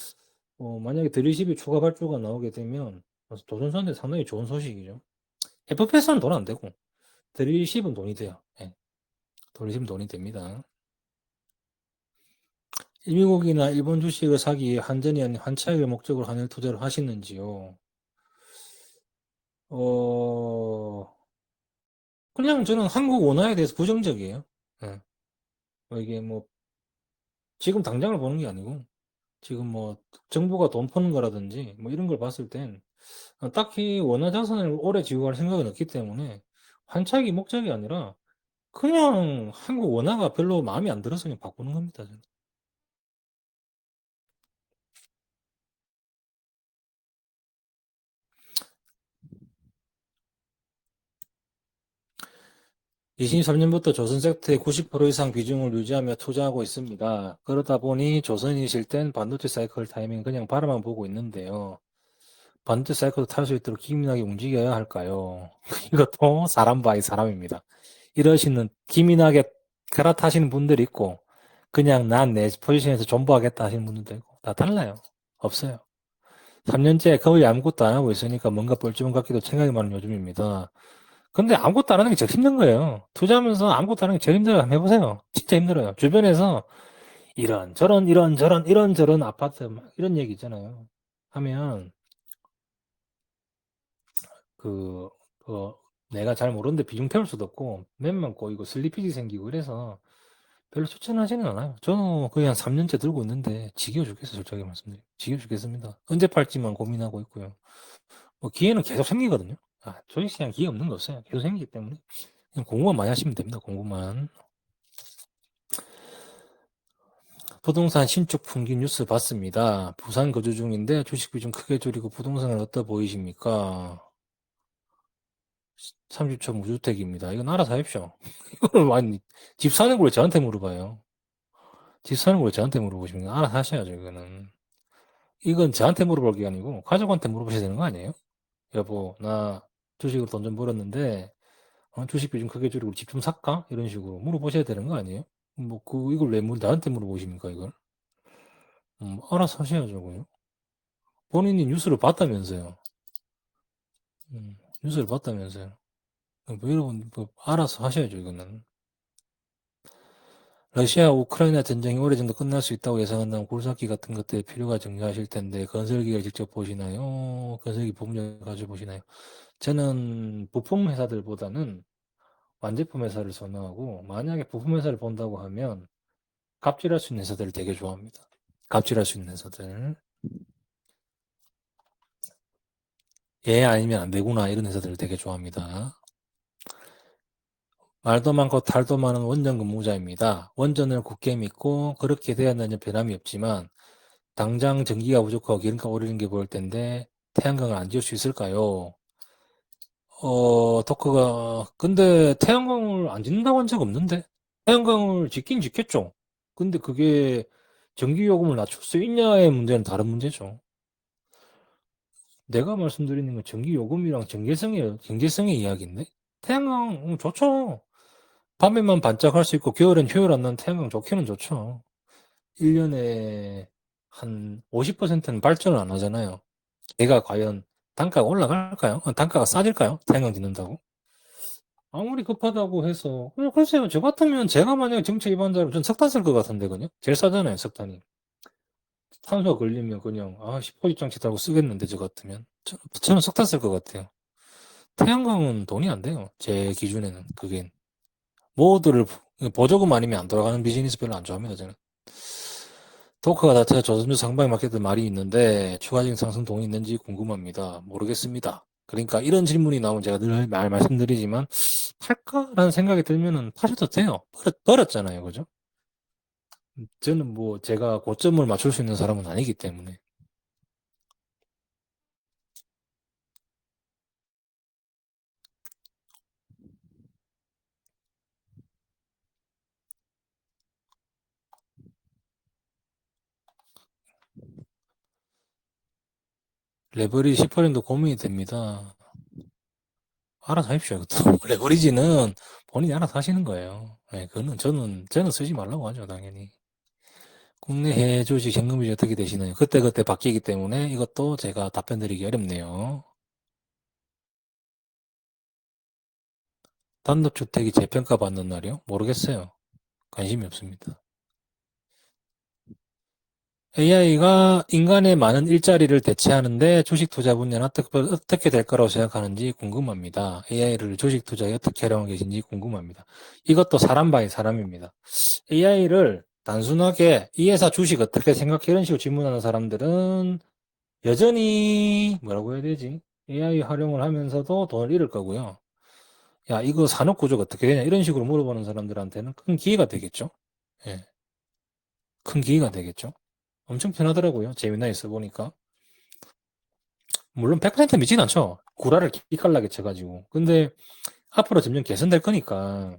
만약에 드리십이 추가 발주가 나오게 되면 조선소한테 상당히 좋은 소식이죠. FPS는 돈 안 되고 드리십은 돈이 돼요. 예, 드리십은 돈이 됩니다. 미국이나 일본 주식을 사기 위해 한전이 아닌 한차익을 목적으로 한일 투자를 하시는지요? 어, 그냥 저는 한국 원화에 대해서 부정적이에요. 예. 이게 뭐, 지금 당장을 보는 게 아니고, 지금 뭐, 정부가 돈 푸는 거라든지, 뭐 이런 걸 봤을 땐, 딱히 원화 자산을 오래 지고 갈 생각은 없기 때문에, 환차기 목적이 아니라, 그냥 한국 원화가 별로 마음에 안 들어서 그냥 바꾸는 겁니다, 저는. 23년부터 조선 섹터의 90% 이상 비중을 유지하며 투자하고 있습니다. 그러다 보니 조선이 쉴 땐 반도체 사이클 타이밍 그냥 바라만 보고 있는데요. 반도체 사이클도 탈 수 있도록 기민하게 움직여야 할까요? 이것도 사람 바이 사람입니다. 이러시는 기민하게 갈아타시는 분들이 있고 그냥 난 내 포지션에서 존버하겠다 하시는 분들도 있고 다 달라요. 없어요. 3년째 거의 아무것도 안 하고 있으니까 뭔가 뻘쭘한 같기도 생각이 많은 요즘입니다. 근데 아무것도 안 하는 게 제일 힘든 거예요. 투자하면서 아무것도 안 하는 게 제일 힘들어요. 한번 해보세요. 진짜 힘들어요. 주변에서 이런 저런 이런 저런 이런 저런 아파트 막 이런 얘기 있잖아요. 하면 그, 그 내가 잘 모르는데 비중 태울 수도 없고 맨만 꼬이고 슬리피지 생기고 이래서 별로 추천하지는 않아요. 저는 거의 한 3년째 들고 있는데 지겨워 죽겠어요. 솔직하게 말씀드려요. 지겨워 죽겠습니다. 언제 팔지만 고민하고 있고요. 뭐 기회는 계속 생기거든요. 주식시장 기회 없는 거 없어요. 계속 생기기 때문에 그냥 공부만 많이 하시면 됩니다. 공부만. 부동산 신축 분기 뉴스 봤습니다. 부산 거주 중인데 주식 비중 크게 줄이고 부동산을 어떠 보이십니까? 30초 무주택입니다. 이건 알아서 하십시오. 이거는 많이 집 사는 걸 왜 저한테 물어봐요. 집 사는 걸 왜 저한테 물어보십니까? 알아서 하셔야죠, 이거는. 이건 저한테 물어볼 게 아니고 가족한테 물어보셔야 되는 거 아니에요? 여보, 나 주식으로 돈 좀 벌었는데 주식 비중 크게 줄이고 집 좀 살까? 이런 식으로 물어보셔야 되는 거 아니에요? 이걸 왜 나한테 물어보십니까, 이걸? 알아서 하셔야죠, 그요. 본인이 뉴스를 봤다면서요. 뉴스를 봤다면서요. 뭐 여러분, 뭐 알아서 하셔야죠, 이거는. 러시아 우크라이나 전쟁이 오래전도 끝날 수 있다고 예상한다면 굴삭기 같은 것들 필요가 증가하실 텐데 건설기를 직접 보시나요? 건설기 부품을 가져보시나요? 저는 부품 회사들보다는 완제품 회사를 선호하고 만약에 부품 회사를 본다고 하면 갑질할 수 있는 회사들을 되게 좋아합니다. 갑질할 수 있는 회사들. 예, 아니면 안 되구나 이런 회사들을 되게 좋아합니다. 말도 많고 탈도 많은 원전 근무자입니다. 원전을 굳게 믿고 그렇게 돼야 하는 변함이 없지만 당장 전기가 부족하고 기름값 오르는 게 보일 텐데 태양광을 안 지을 수 있을까요? 근데 태양광을 안 짓는다고 한 적 없는데? 태양광을 짓긴 짓겠죠. 근데 그게 전기요금을 낮출 수 있냐의 문제는 다른 문제죠. 내가 말씀드리는 건 전기요금이랑 경제성의 이야기인데? 태양광, 좋죠. 밤에만 반짝할 수 있고 겨울엔 효율 안 나는 태양광 좋기는 좋죠. 1년에 한 50%는 발전을 안 하잖아요. 얘가 과연 단가가 올라갈까요? 단가가 싸질까요? 태양광 짓는다고? 아무리 급하다고 해서 글쎄요. 저 같으면 제가 만약에 정책 위반자라면 전 석탄 쓸 것 같은데 그냥 제일 싸잖아요. 석탄이. 탄소 걸리면 그냥 포집 장치 달고 쓰겠는데 저 같으면 저는 석탄 쓸 것 같아요. 태양광은 돈이 안 돼요. 제 기준에는 그게 모두를 보조금 아니면 안 돌아가는 비즈니스 별로 안 좋아합니다. 저는. 토크가 자체가 저점주 상방에 맞게든 말이 있는데 추가적인 상승 동이 있는지 궁금합니다. 모르겠습니다. 그러니까 이런 질문이 나오면 제가 늘 말씀드리지만 팔까라는 생각이 들면은 파셔도 돼요. 버렸잖아요. 그죠? 저는 뭐 제가 고점을 맞출 수 있는 사람은 아니기 때문에. 레버리지 10%도 고민이 됩니다. 알아서 하십시오. 그것도. 레버리지는 본인이 알아서 하시는 거예요. 네, 그거는 저는 쓰지 말라고 하죠. 당연히. 국내 해외 주식 현금이 어떻게 되시나요? 그때그때 바뀌기 때문에 이것도 제가 답변 드리기 어렵네요. 단독주택이 재평가 받는 날이요? 모르겠어요. 관심이 없습니다. AI가 인간의 많은 일자리를 대체하는데 주식 투자 분야는 어떻게 될 거라고 생각하는지 궁금합니다. AI를 주식 투자에 어떻게 활용하고 계신지 궁금합니다. 이것도 사람 바이 사람입니다. AI를 단순하게 이 회사 주식 어떻게 생각해? 이런 식으로 질문하는 사람들은 여전히 뭐라고 해야 되지? AI 활용을 하면서도 돈을 잃을 거고요. 야, 이거 산업 구조가 어떻게 되냐? 이런 식으로 물어보는 사람들한테는 큰 기회가 되겠죠? 예, 큰 기회가 되겠죠? 엄청 편하더라고요. 재미나게 써보니까. 물론 100% 믿진 않죠. 구라를 기깔나게 쳐가지고. 근데 앞으로 점점 개선될 거니까,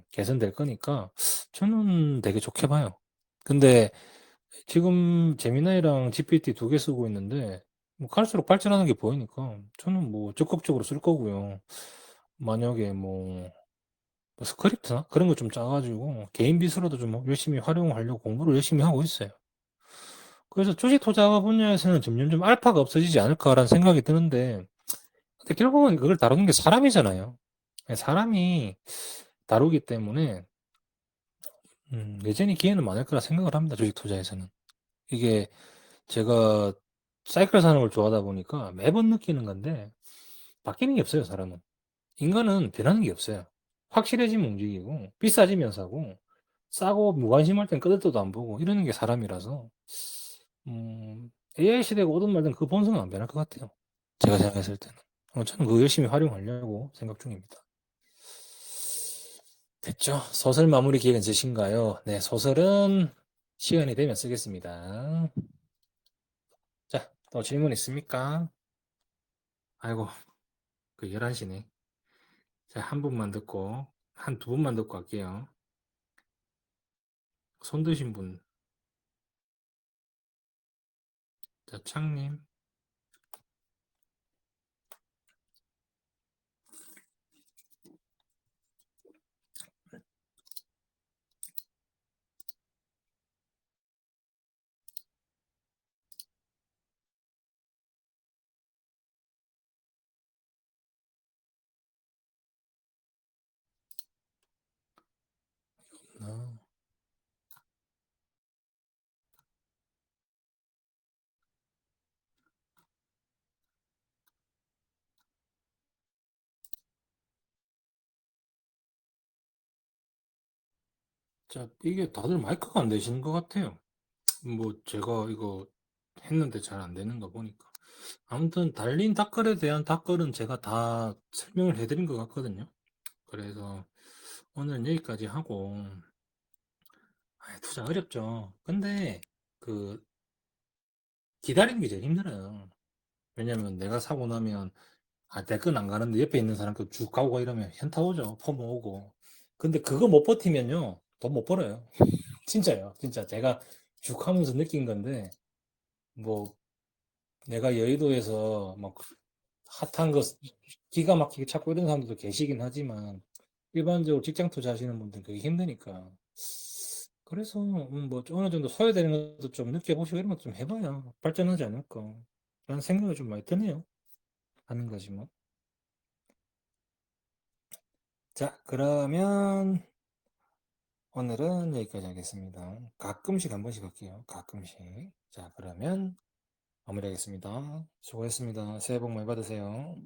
저는 되게 좋게 봐요. 근데 지금 제미나이랑 GPT 두 개 쓰고 있는데, 뭐 갈수록 발전하는 게 보이니까, 저는 뭐 적극적으로 쓸 거고요. 만약에 뭐 스크립트나 그런 거 좀 짜가지고, 개인 비수로도 좀 열심히 활용하려고 공부를 열심히 하고 있어요. 그래서 주식 투자 분야에서는 점점 좀 알파가 없어지지 않을까라는 생각이 드는데, 근데 결국은 그걸 다루는 게 사람이잖아요. 사람이 다루기 때문에 여전히 기회는 많을 거라 생각을 합니다. 주식 투자에서는. 이게 제가 사이클 사는 걸 좋아하다 보니까 매번 느끼는 건데 바뀌는 게 없어요, 사람은. 인간은 변하는 게 없어요. 확실해지면 움직이고 비싸지면 사고 싸고 무관심할 땐 끄덕도 안 보고 이러는 게 사람이라서 AI 시대가 오든 말든 그 본성은 안 변할 것 같아요. 제가 생각했을 때는. 저는 그거 열심히 활용하려고 생각 중입니다. 됐죠? 소설 마무리 기획은 있으신가요? 네, 소설은 시간이 되면 쓰겠습니다. 자, 또 질문 있습니까? 아이고, 그 11시네. 자, 한 분만 듣고, 한 두 분만 듣고 갈게요. 손 드신 분. 자, 창님. 아, 자, 이게 다들 마이크가 안 되시는 것 같아요. 뭐, 제가 이거 했는데 잘 안 되는 거 보니까. 아무튼, 달린 닥글에 대한 닥글은 제가 다 설명을 해드린 것 같거든요. 그래서, 오늘은 여기까지 하고, 투자 어렵죠. 근데, 그, 기다리는 게 제일 힘들어요. 왜냐면 내가 사고 나면, 내 건 안 가는데 옆에 있는 사람 거쭉 가고 이러면 현타 오죠. 포모 오고. 근데 그거 못 버티면요. 돈 못 벌어요. 진짜요. 진짜 제가 쭉 하면서 느낀 건데, 뭐, 내가 여의도에서 막 핫한 거 기가 막히게 찾고 이런 사람들도 계시긴 하지만, 일반적으로 직장 투자하시는 분들은 그게 힘드니까. 그래서, 뭐, 어느 정도 소외되는 것도 좀 느껴보시고 이런 것도 좀 해봐야 발전하지 않을까. 라는 생각이 좀 많이 드네요. 하는 거지 뭐. 자, 그러면 오늘은 여기까지 하겠습니다. 가끔씩 한 번씩 할게요. 가끔씩. 자, 그러면 마무리하겠습니다. 수고했습니다. 새해 복 많이 받으세요.